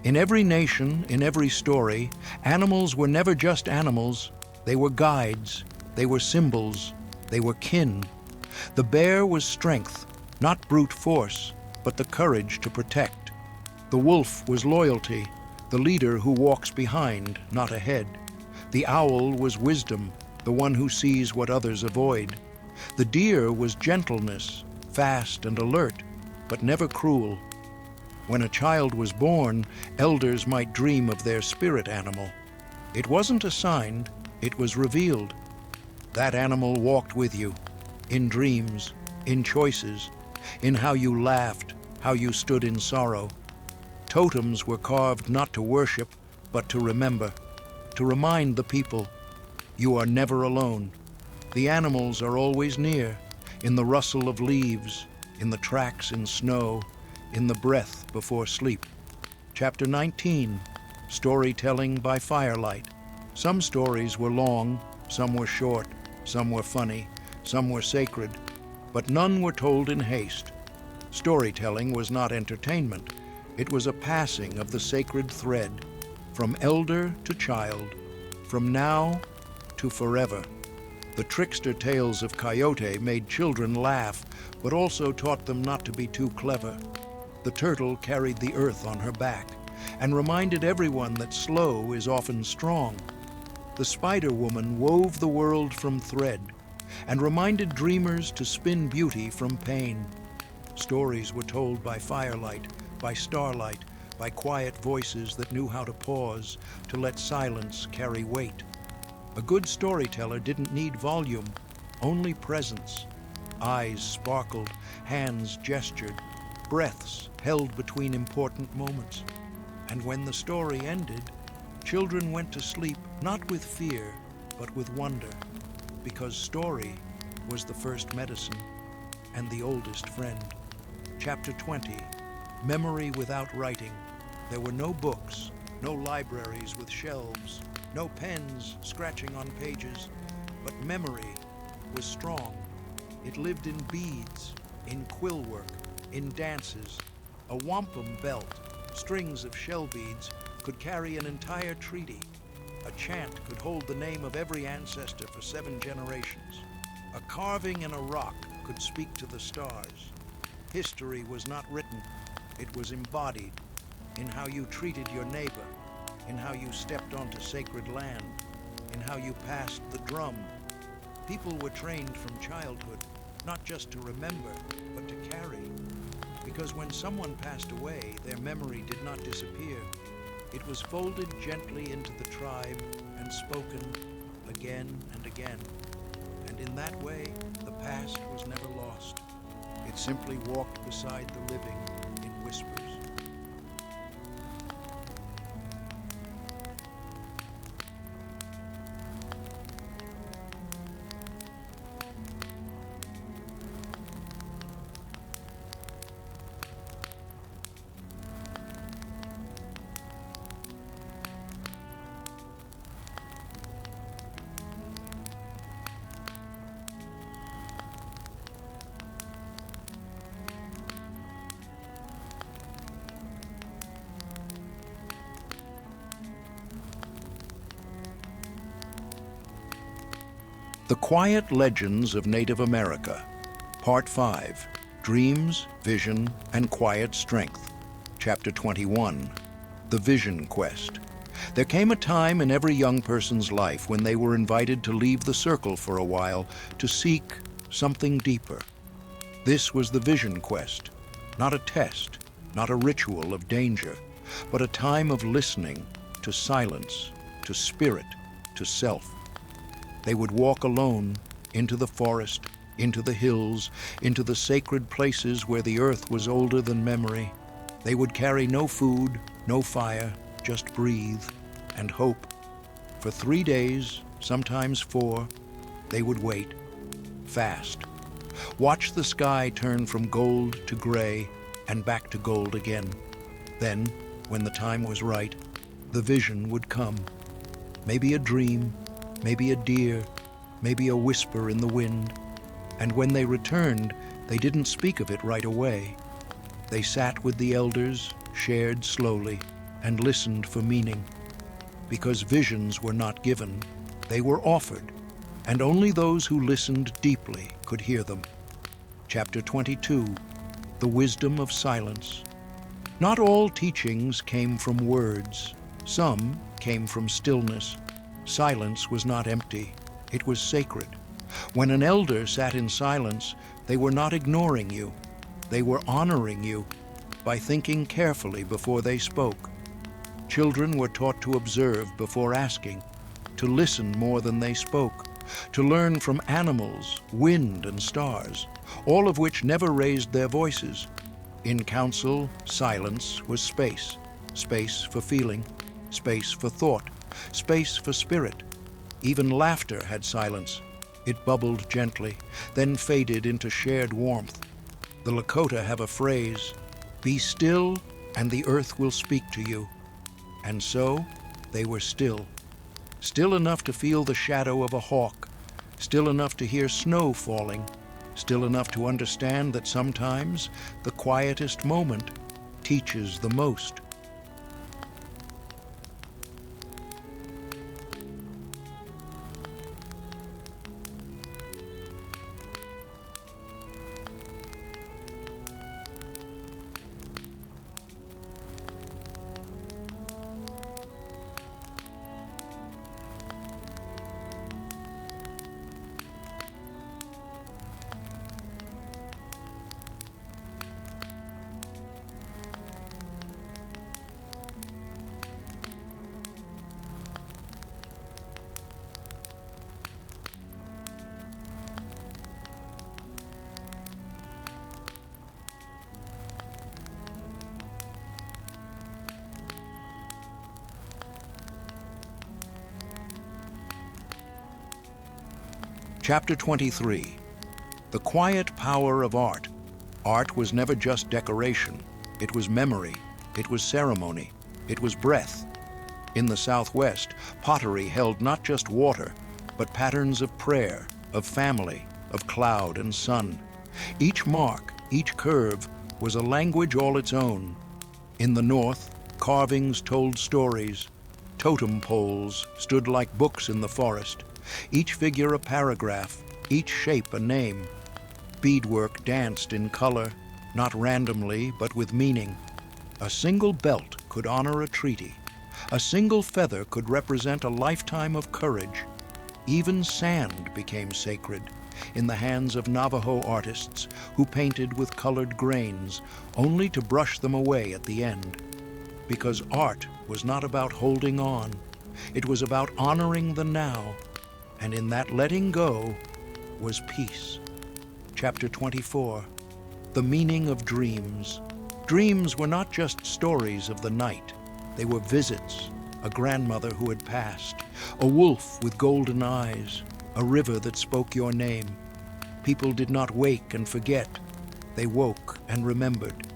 In every nation, in every story, animals were never just animals. They were guides, they were symbols, they were kin. The bear was strength, not brute force, but the courage to protect. The wolf was loyalty, the leader who walks behind, not ahead. The owl was wisdom, the one who sees what others avoid. The deer was gentleness, fast and alert, but never cruel. When a child was born, elders might dream of their spirit animal. It wasn't assigned, it was revealed. That animal walked with you, in dreams, in choices, in how you laughed, how you stood in sorrow. Totems were carved not to worship, but to remember, to remind the people, you are never alone. The animals are always near, in the rustle of leaves, in the tracks in snow, in the breath before sleep. Chapter 19, Storytelling by Firelight. Some stories were long, some were short, some were funny, some were sacred, but none were told in haste. Storytelling was not entertainment. It was a passing of the sacred thread, from elder to child, from now to forever. The trickster tales of Coyote made children laugh, but also taught them not to be too clever. The turtle carried the earth on her back and reminded everyone that slow is often strong. The Spider Woman wove the world from thread and reminded dreamers to spin beauty from pain. Stories were told by firelight, by starlight, by quiet voices that knew how to pause, to let silence carry weight. A good storyteller didn't need volume, only presence. Eyes sparkled, hands gestured, breaths held between important moments. And when the story ended, children went to sleep not with fear, but with wonder, because story was the first medicine and the oldest friend. Chapter 20, Memory Without Writing. There were no books, no libraries with shelves, no pens scratching on pages, but memory was strong. It lived in beads, in quill work, in dances. A wampum belt, strings of shell beads, could carry an entire treaty. A chant could hold the name of every ancestor for 7 generations. A carving in a rock could speak to the stars. History was not written, it was embodied in how you treated your neighbor, in how you stepped onto sacred land, in how you passed the drum. People were trained from childhood, not just to remember, but to carry. Because when someone passed away, their memory did not disappear. It was folded gently into the tribe and spoken again and again. And in that way, the past was never lost. It simply walked beside the living in whispers. The Quiet Legends of Native America, Part 5, Dreams, Vision, and Quiet Strength. Chapter 21, The Vision Quest. There came a time in every young person's life when they were invited to leave the circle for a while to seek something deeper. This was the Vision Quest, not a test, not a ritual of danger, but a time of listening to silence, to spirit, to self. They would walk alone into the forest, into the hills, into the sacred places where the earth was older than memory. They would carry no food, no fire, just breathe and hope. For 3 days, sometimes 4, they would wait, fast. Watch the sky turn from gold to gray and back to gold again. Then, when the time was right, the vision would come. Maybe a dream, maybe a deer, maybe a whisper in the wind. And when they returned, They didn't speak of it right away. They sat with the elders, shared slowly, and listened for meaning. Because visions were not given, they were offered, and only those who listened deeply could hear them. Chapter 22, The Wisdom of Silence. Not all teachings came from words. Some came from stillness. Silence was not empty. It was sacred. When an elder sat in silence, they were not ignoring you. They were honoring you by thinking carefully before they spoke. Children were taught to observe before asking, to listen more than they spoke, to learn from animals, wind, and stars, all of which never raised their voices. In council, silence was space. Space for feeling, space for thought, space for spirit. Even laughter had silence. It bubbled gently, then faded into shared warmth. The Lakota have a phrase, "Be still, and the earth will speak to you." And so, they were still. Still enough to feel the shadow of a hawk, still enough to hear snow falling, still enough to understand that sometimes the quietest moment teaches the most. Chapter 23, The Quiet Power of Art. Art was never just decoration. It was memory. It was ceremony. It was breath. In the Southwest, pottery held not just water, but patterns of prayer, of family, of cloud and sun. Each mark, each curve, was a language all its own. In the North, carvings told stories. Totem poles stood like books in the forest. Each figure a paragraph, each shape a name. Beadwork danced in color, not randomly, but with meaning. A single belt could honor a treaty. A single feather could represent a lifetime of courage. Even sand became sacred in the hands of Navajo artists who painted with colored grains, only to brush them away at the end. Because art was not about holding on. It was about honoring the now. And in that letting go was peace. Chapter 24, The Meaning of Dreams. Dreams were not just stories of the night. They were visits, a grandmother who had passed, a wolf with golden eyes, a river that spoke your name. People did not wake and forget. They woke and remembered.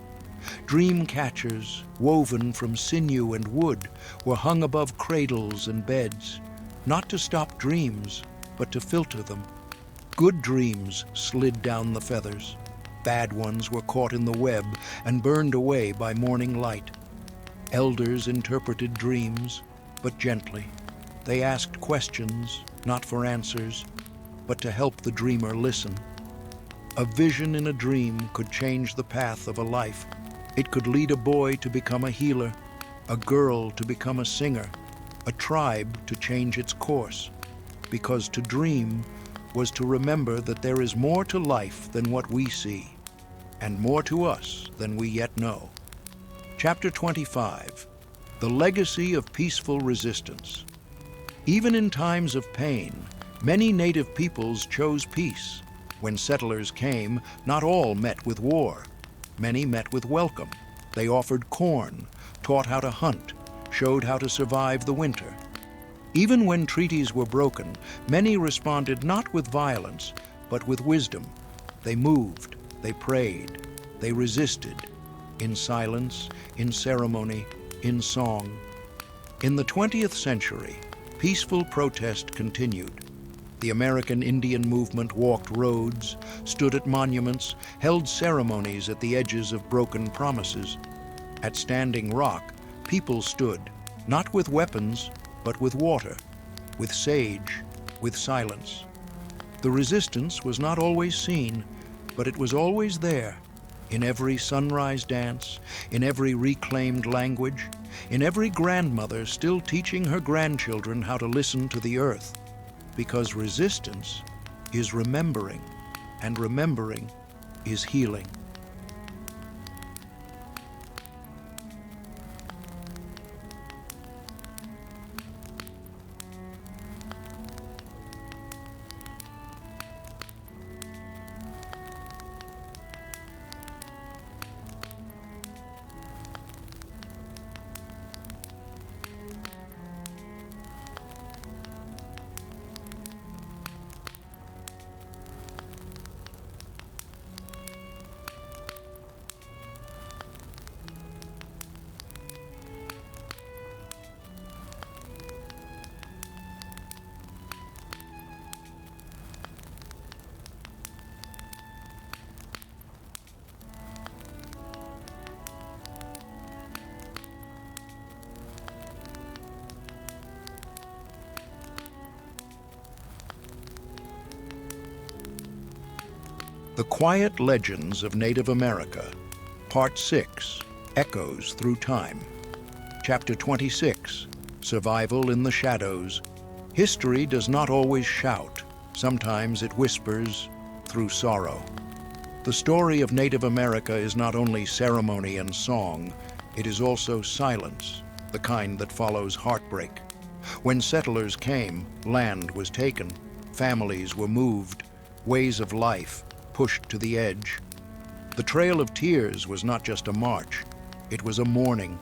Dream catchers, woven from sinew and wood, were hung above cradles and beds. Not to stop dreams, but to filter them. Good dreams slid down the feathers. Bad ones were caught in the web and burned away by morning light. Elders interpreted dreams, but gently. They asked questions, not for answers, but to help the dreamer listen. A vision in a dream could change the path of a life. It could lead a boy to become a healer, a girl to become a singer, a tribe to change its course, because to dream was to remember that there is more to life than what we see, and more to us than we yet know. Chapter 25, The Legacy of Peaceful Resistance. Even in times of pain, many native peoples chose peace. When settlers came, not all met with war. Many met with welcome. They offered corn, taught how to hunt, showed how to survive the winter. Even when treaties were broken, many responded not with violence, but with wisdom. They moved, they prayed, they resisted, in silence, in ceremony, in song. In the 20th century, peaceful protest continued. The American Indian movement walked roads, stood at monuments, held ceremonies at the edges of broken promises. At Standing Rock, people stood, not with weapons, but with water, with sage, with silence. The resistance was not always seen, but it was always there, in every sunrise dance, in every reclaimed language, in every grandmother still teaching her grandchildren how to listen to the earth. Because resistance is remembering, and remembering is healing. The Quiet Legends of Native America, Part 6, Echoes Through Time. Chapter 26, Survival in the Shadows. History does not always shout. Sometimes it whispers through sorrow. The story of Native America is not only ceremony and song, it is also silence, the kind that follows heartbreak. When settlers came, land was taken, families were moved, ways of life pushed to the edge. The Trail of Tears was not just a march, it was a mourning,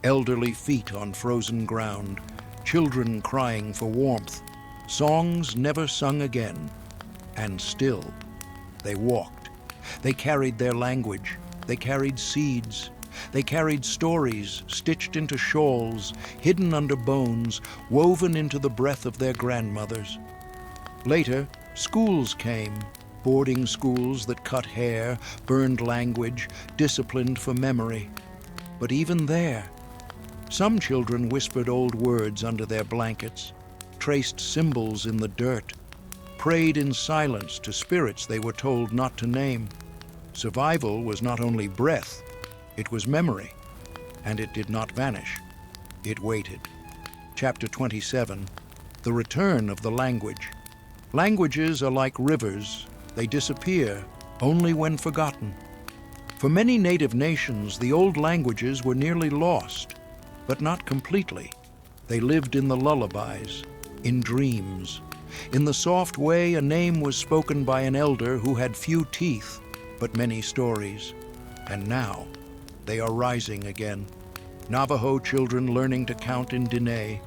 elderly feet on frozen ground, children crying for warmth, songs never sung again, and still they walked. They carried their language, they carried seeds, they carried stories stitched into shawls, hidden under bones, woven into the breath of their grandmothers. Later, schools came, boarding schools that cut hair, burned language, disciplined for memory. But even there, some children whispered old words under their blankets, traced symbols in the dirt, prayed in silence to spirits they were told not to name. Survival was not only breath, it was memory, and it did not vanish. It waited. Chapter 27, The Return of the Language. Languages are like rivers. They disappear only when forgotten. For many native nations, the old languages were nearly lost, but not completely. They lived in the lullabies, in dreams. In the soft way a name was spoken by an elder who had few teeth, but many stories. And now, they are rising again. Navajo children learning to count in Diné,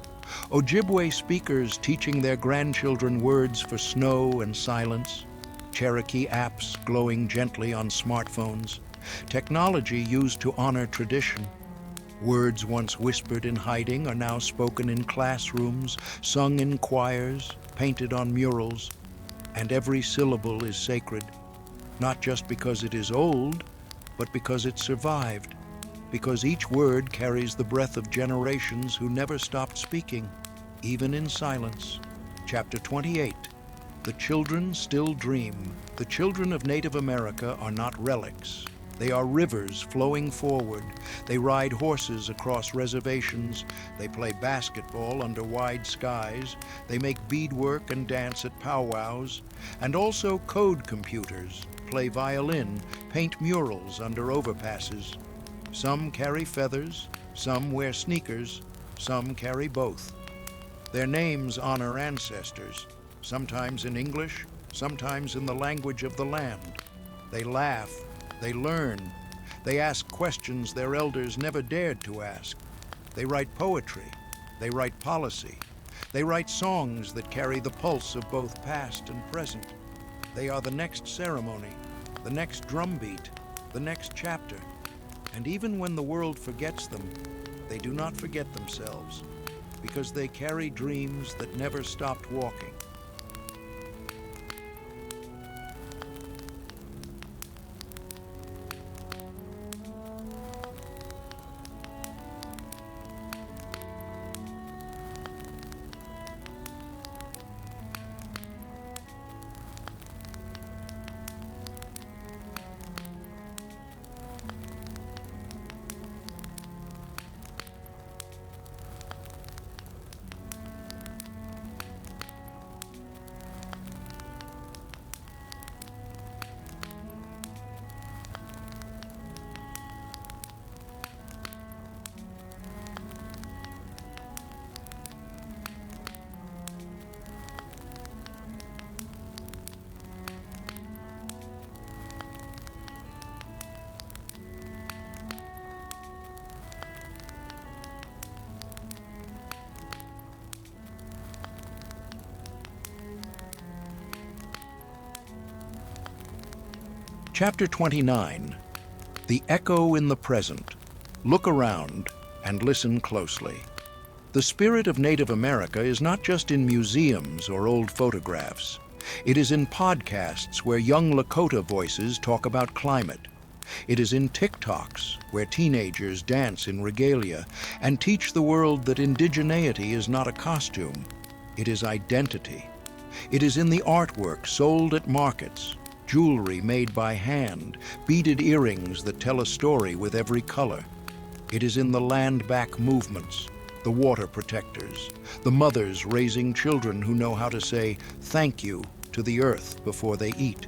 Ojibwe speakers teaching their grandchildren words for snow and silence, Cherokee apps glowing gently on smartphones, technology used to honor tradition. Words once whispered in hiding are now spoken in classrooms, sung in choirs, painted on murals, and every syllable is sacred, not just because it is old, but because it survived, because each word carries the breath of generations who never stopped speaking, even in silence. Chapter 28. The children still dream. The children of Native America are not relics. They are rivers flowing forward. They ride horses across reservations. They play basketball under wide skies. They make beadwork and dance at powwows. And also code computers, play violin, paint murals under overpasses. Some carry feathers, some wear sneakers, some carry both. Their names honor ancestors, sometimes in English, sometimes in the language of the land. They laugh, they learn, they ask questions their elders never dared to ask. They write poetry, they write policy, they write songs that carry the pulse of both past and present. They are the next ceremony, the next drumbeat, the next chapter. And even when the world forgets them, they do not forget themselves, because they carry dreams that never stopped walking. Chapter 29. The Echo in the Present. Look around and listen closely. The spirit of Native America is not just in museums or old photographs. It is in podcasts where young Lakota voices talk about climate. It is in TikToks where teenagers dance in regalia and teach the world that indigeneity is not a costume. It is identity. It is in the artwork sold at markets, jewelry made by hand, beaded earrings that tell a story with every color. It is in the land-back movements, the water protectors, the mothers raising children who know how to say thank you to the earth before they eat.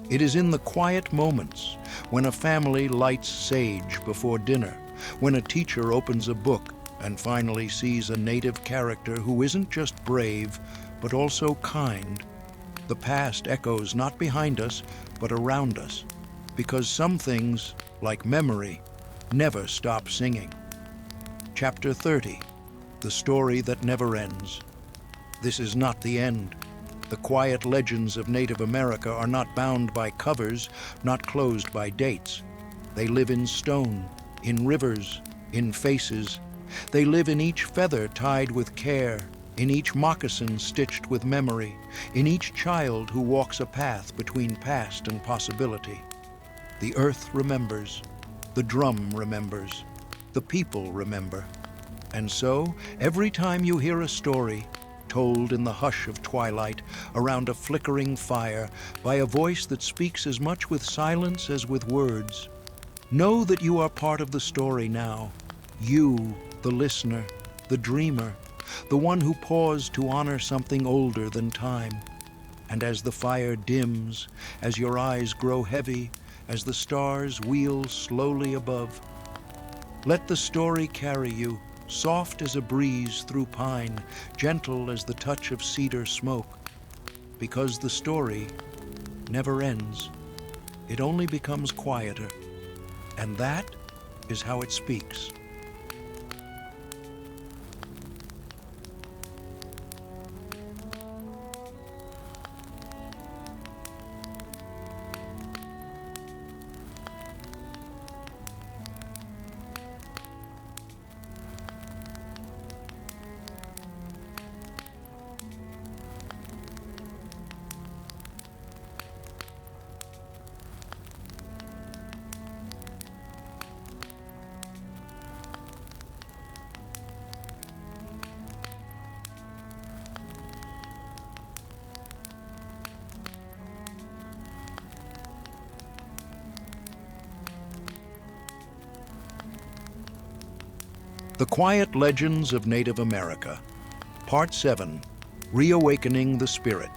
It is in the quiet moments when a family lights sage before dinner, when a teacher opens a book and finally sees a native character who isn't just brave, but also kind. The past echoes not behind us, but around us, because some things, like memory, never stop singing. Chapter 30. The Story That Never Ends. This is not the end. The quiet legends of Native America are not bound by covers, not closed by dates. They live in stone, in rivers, in faces. They live in each feather tied with care, in each moccasin stitched with memory, in each child who walks a path between past and possibility. The earth remembers, the drum remembers, the people remember. And so, every time you hear a story, told in the hush of twilight, around a flickering fire, by a voice that speaks as much with silence as with words, know that you are part of the story now. You, the listener, the dreamer, the one who paused to honor something older than time. And as the fire dims, as your eyes grow heavy, as the stars wheel slowly above, let the story carry you, soft as a breeze through pine, gentle as the touch of cedar smoke. Because the story never ends. It only becomes quieter. And that is how it speaks. The Quiet Legends of Native America. Part 7. Reawakening the Spirit.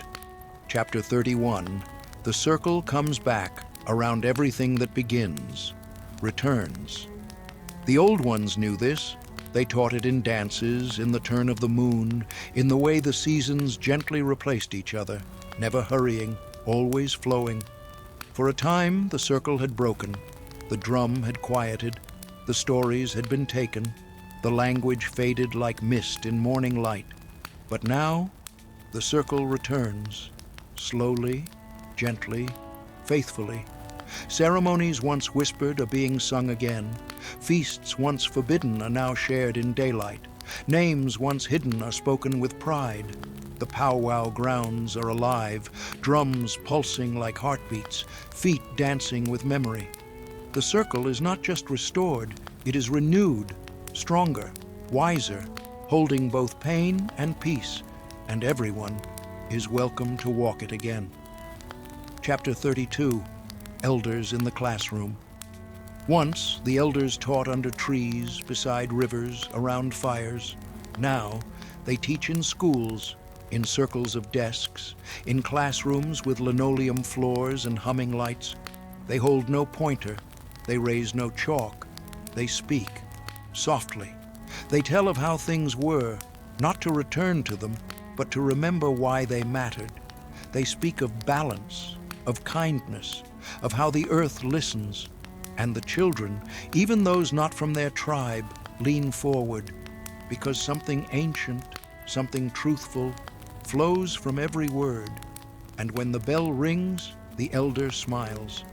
Chapter 31. The circle comes back around everything that begins, returns. The old ones knew this. They taught it in dances, in the turn of the moon, in the way the seasons gently replaced each other, never hurrying, always flowing. For a time, the circle had broken. The drum had quieted. The stories had been taken. The language faded like mist in morning light. But now, the circle returns, slowly, gently, faithfully. Ceremonies once whispered are being sung again. Feasts once forbidden are now shared in daylight. Names once hidden are spoken with pride. The powwow grounds are alive, drums pulsing like heartbeats, feet dancing with memory. The circle is not just restored, it is renewed, stronger, wiser, holding both pain and peace, and everyone is welcome to walk it again. Chapter 32. Elders in the Classroom. Once, the elders taught under trees, beside rivers, around fires. Now, they teach in schools, in circles of desks, in classrooms with linoleum floors and humming lights. They hold no pointer, they raise no chalk, they speak. Softly. They tell of how things were, not to return to them, but to remember why they mattered. They speak of balance, of kindness, of how the earth listens, and the children, even those not from their tribe, lean forward, because something ancient, something truthful, flows from every word. And when the bell rings, the elder smiles.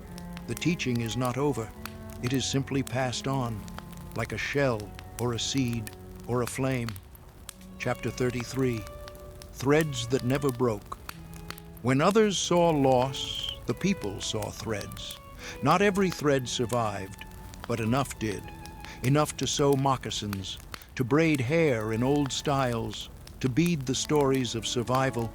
The teaching is not over. It is simply passed on, like a shell or a seed or a flame. Chapter 33, Threads that Never Broke. When others saw loss, the people saw threads. Not every thread survived, but enough did. Enough to sew moccasins, to braid hair in old styles, to bead the stories of survival.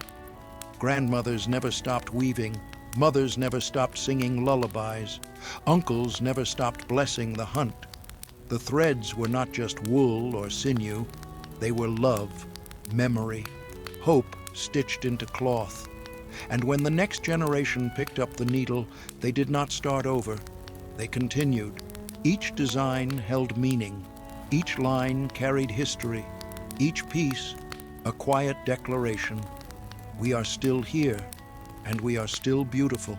Grandmothers never stopped weaving, mothers never stopped singing lullabies, uncles never stopped blessing the hunt. The threads were not just wool or sinew, they were love, memory, hope stitched into cloth. And when the next generation picked up the needle, they did not start over. They continued. Each design held meaning. Each line carried history. Each piece, a quiet declaration. We are still here, and we are still beautiful.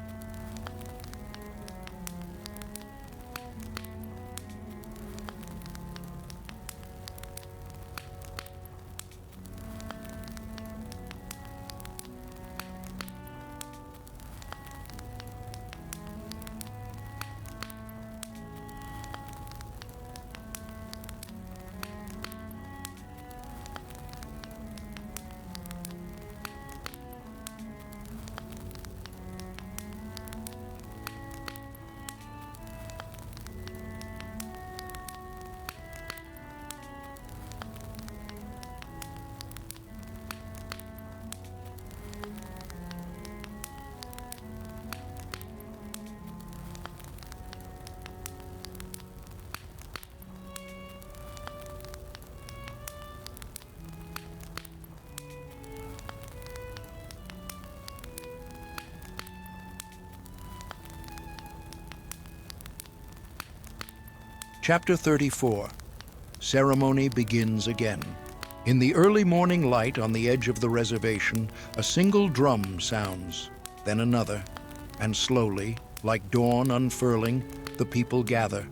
Chapter 34, Ceremony Begins Again. In the early morning light on the edge of the reservation, a single drum sounds, then another, and slowly, like dawn unfurling, the people gather.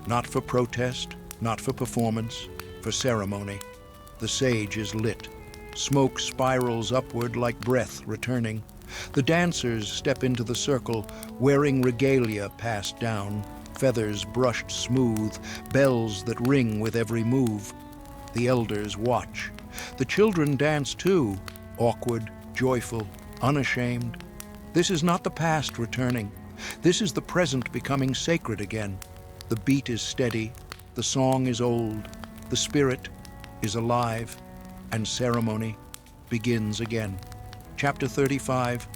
Not for protest, not for performance, for ceremony. The sage is lit. Smoke spirals upward like breath returning. The dancers step into the circle, wearing regalia passed down, feathers brushed smooth, bells that ring with every move. The elders watch. The children dance too, awkward, joyful, unashamed. This is not the past returning. This is the present becoming sacred again. The beat is steady, the song is old, the spirit is alive, and ceremony begins again. Chapter 35,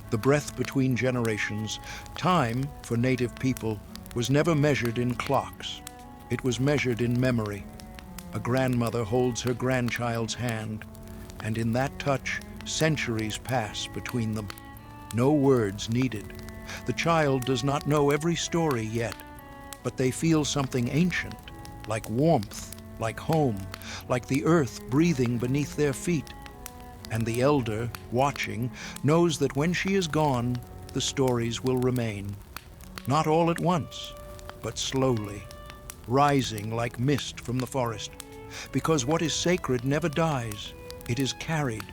The Breath Between Generations. Time, for native people, was never measured in clocks. It was measured in memory. A grandmother holds her grandchild's hand, and in that touch, centuries pass between them. No words needed. The child does not know every story yet, but they feel something ancient, like warmth, like home, like the earth breathing beneath their feet. And the elder, watching, knows that when she is gone, the stories will remain. Not all at once, but slowly, rising like mist from the forest. Because what is sacred never dies. It is carried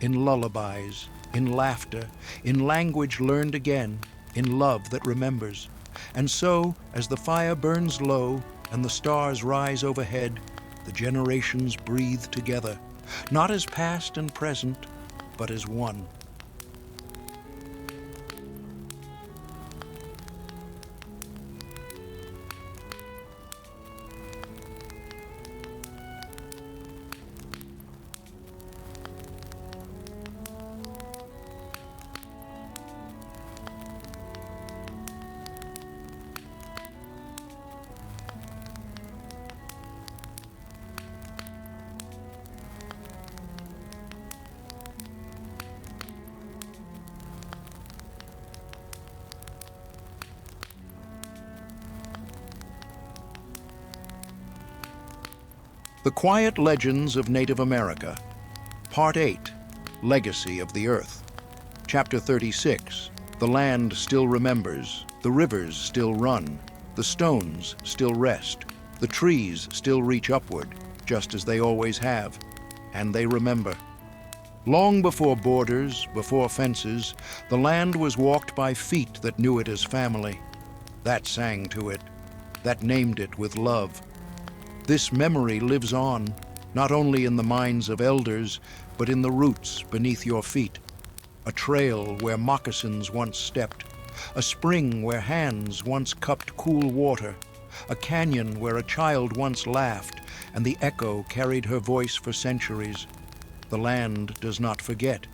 in lullabies, in laughter, in language learned again, in love that remembers. And so, as the fire burns low and the stars rise overhead, the generations breathe together, not as past and present, but as one. The Quiet Legends of Native America. Part 8, Legacy of the Earth. Chapter 36, The land still remembers, the rivers still run, the stones still rest, the trees still reach upward, just as they always have, and they remember. Long before borders, before fences, the land was walked by feet that knew it as family. that sang to it, that named it with love. This memory lives on, not only in the minds of elders, but in the roots beneath your feet. A trail where moccasins once stepped, a spring where hands once cupped cool water, a canyon where a child once laughed, and the echo carried her voice for centuries. The land does not forget.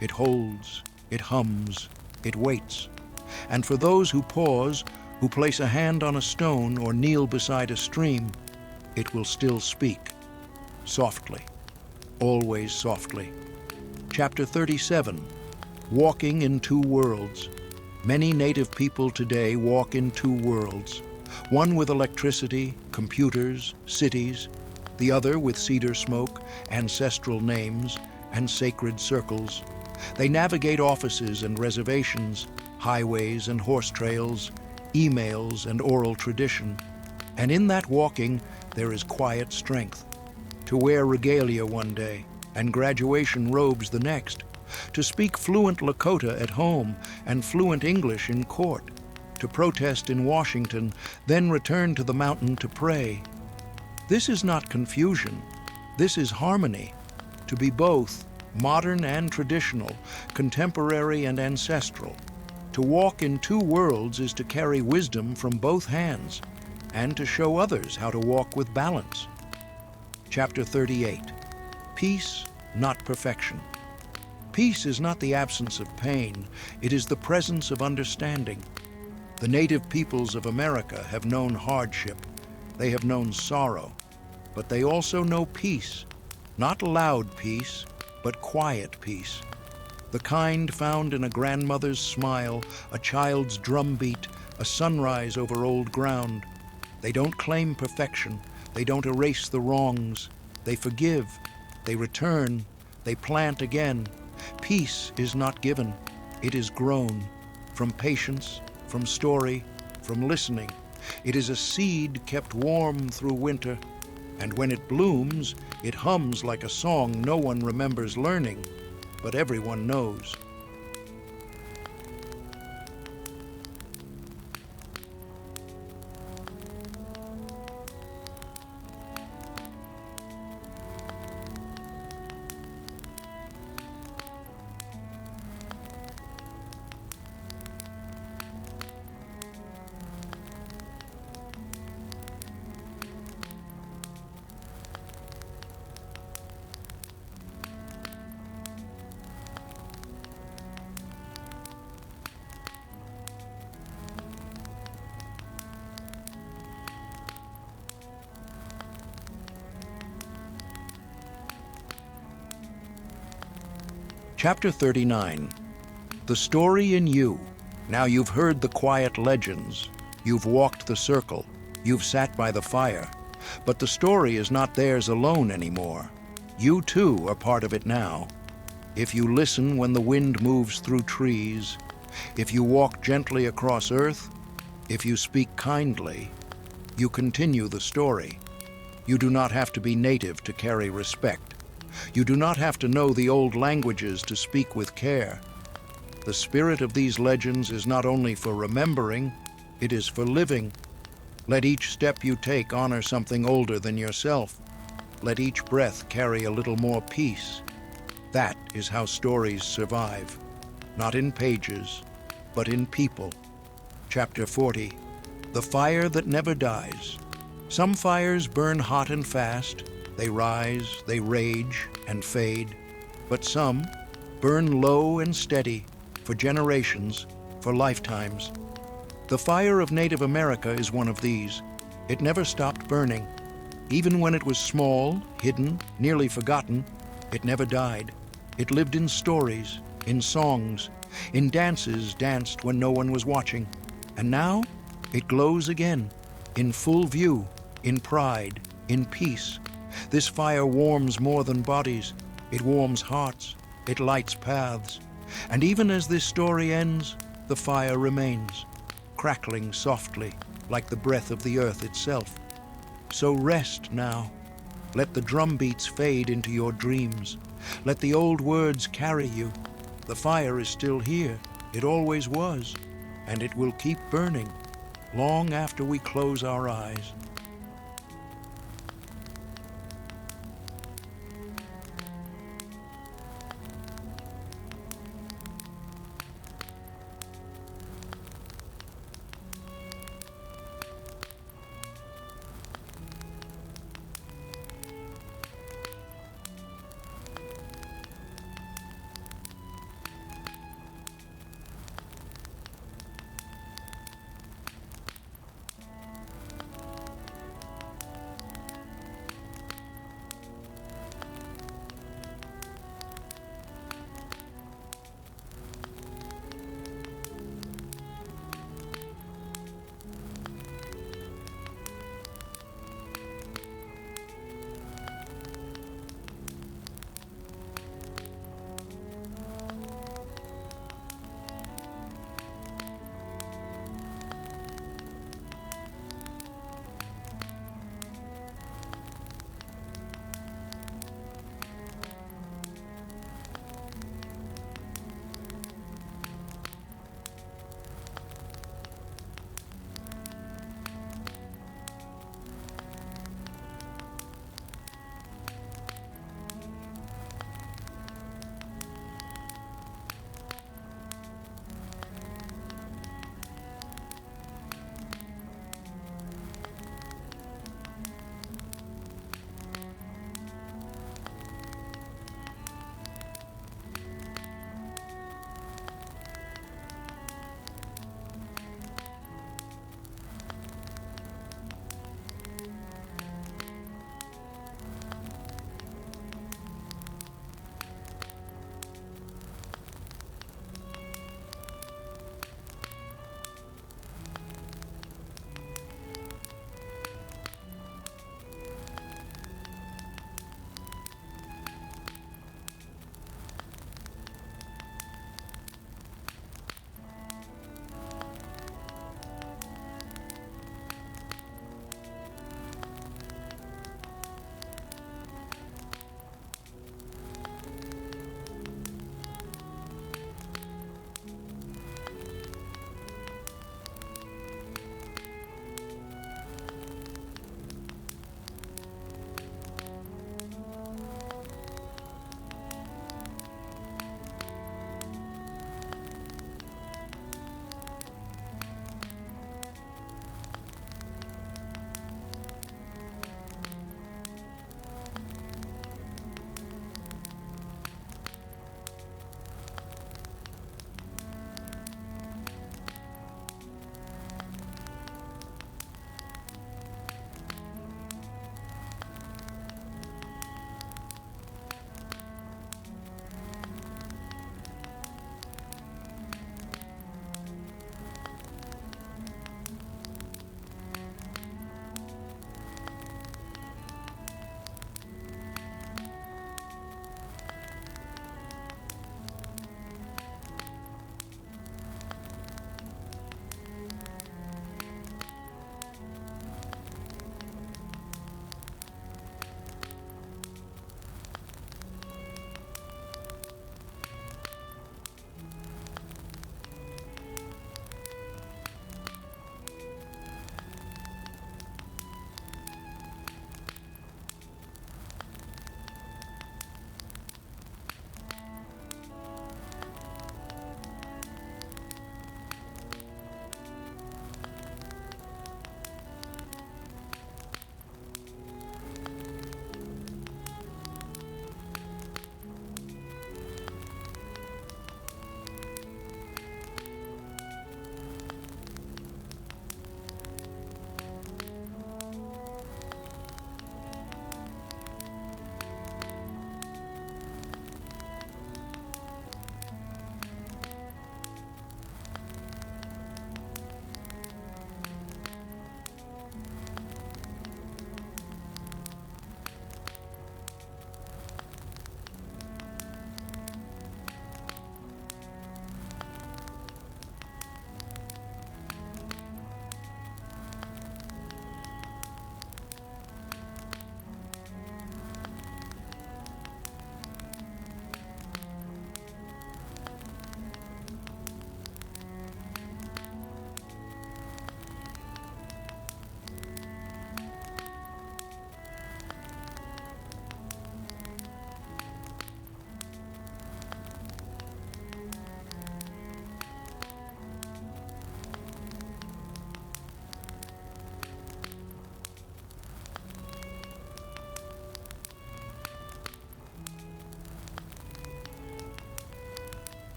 It holds, it hums, it waits. And for those who pause, who place a hand on a stone or kneel beside a stream, it will still speak, softly, always softly. Chapter 37, Walking in Two Worlds. Many native people today walk in two worlds, one with electricity, computers, cities, the other with cedar smoke, ancestral names, and sacred circles. They navigate offices and reservations, highways and horse trails, emails and oral tradition. And in that walking, there is quiet strength. To wear regalia one day, and graduation robes the next. To speak fluent Lakota at home and fluent English in court. To protest in Washington, then return to the mountain to pray. This is not confusion. This is harmony. To be both, modern and traditional, contemporary and ancestral. To walk in two worlds is to carry wisdom from both hands, and to show others how to walk with balance. Chapter 38, Peace, Not Perfection. Peace is not the absence of pain, it is the presence of understanding. The native peoples of America have known hardship, they have known sorrow, but they also know peace, not loud peace, but quiet peace. The kind found in a grandmother's smile, a child's drumbeat, a sunrise over old ground. They don't claim perfection, they don't erase the wrongs, they forgive, they return, they plant again. Peace is not given, it is grown, from patience, from story, from listening. It is a seed kept warm through winter, and when it blooms, it hums like a song no one remembers learning, but everyone knows. Chapter 39, The Story in You. Now you've heard the quiet legends, you've walked the circle, you've sat by the fire, but the story is not theirs alone anymore. You too are part of it now. If you listen when the wind moves through trees, if you walk gently across earth, if you speak kindly, you continue the story. You do not have to be native to carry respect. You do not have to know the old languages to speak with care. The spirit of these legends is not only for remembering, it is for living. Let each step you take honor something older than yourself. Let each breath carry a little more peace. That is how stories survive, not in pages, but in people. Chapter 40, The Fire That Never Dies. Some fires burn hot and fast. They rise, they rage, and fade. But some burn low and steady, for generations, for lifetimes. The fire of Native America is one of these. It never stopped burning. Even when it was small, hidden, nearly forgotten, it never died. It lived in stories, in songs, in dances danced when no one was watching. And now, it glows again, in full view, in pride, in peace. This fire warms more than bodies. It warms hearts. It lights paths. And even as this story ends, the fire remains, crackling softly, like the breath of the earth itself. So rest now. Let the drum beats fade into your dreams. Let the old words carry you. The fire is still here. It always was. And it will keep burning. long after we close our eyes.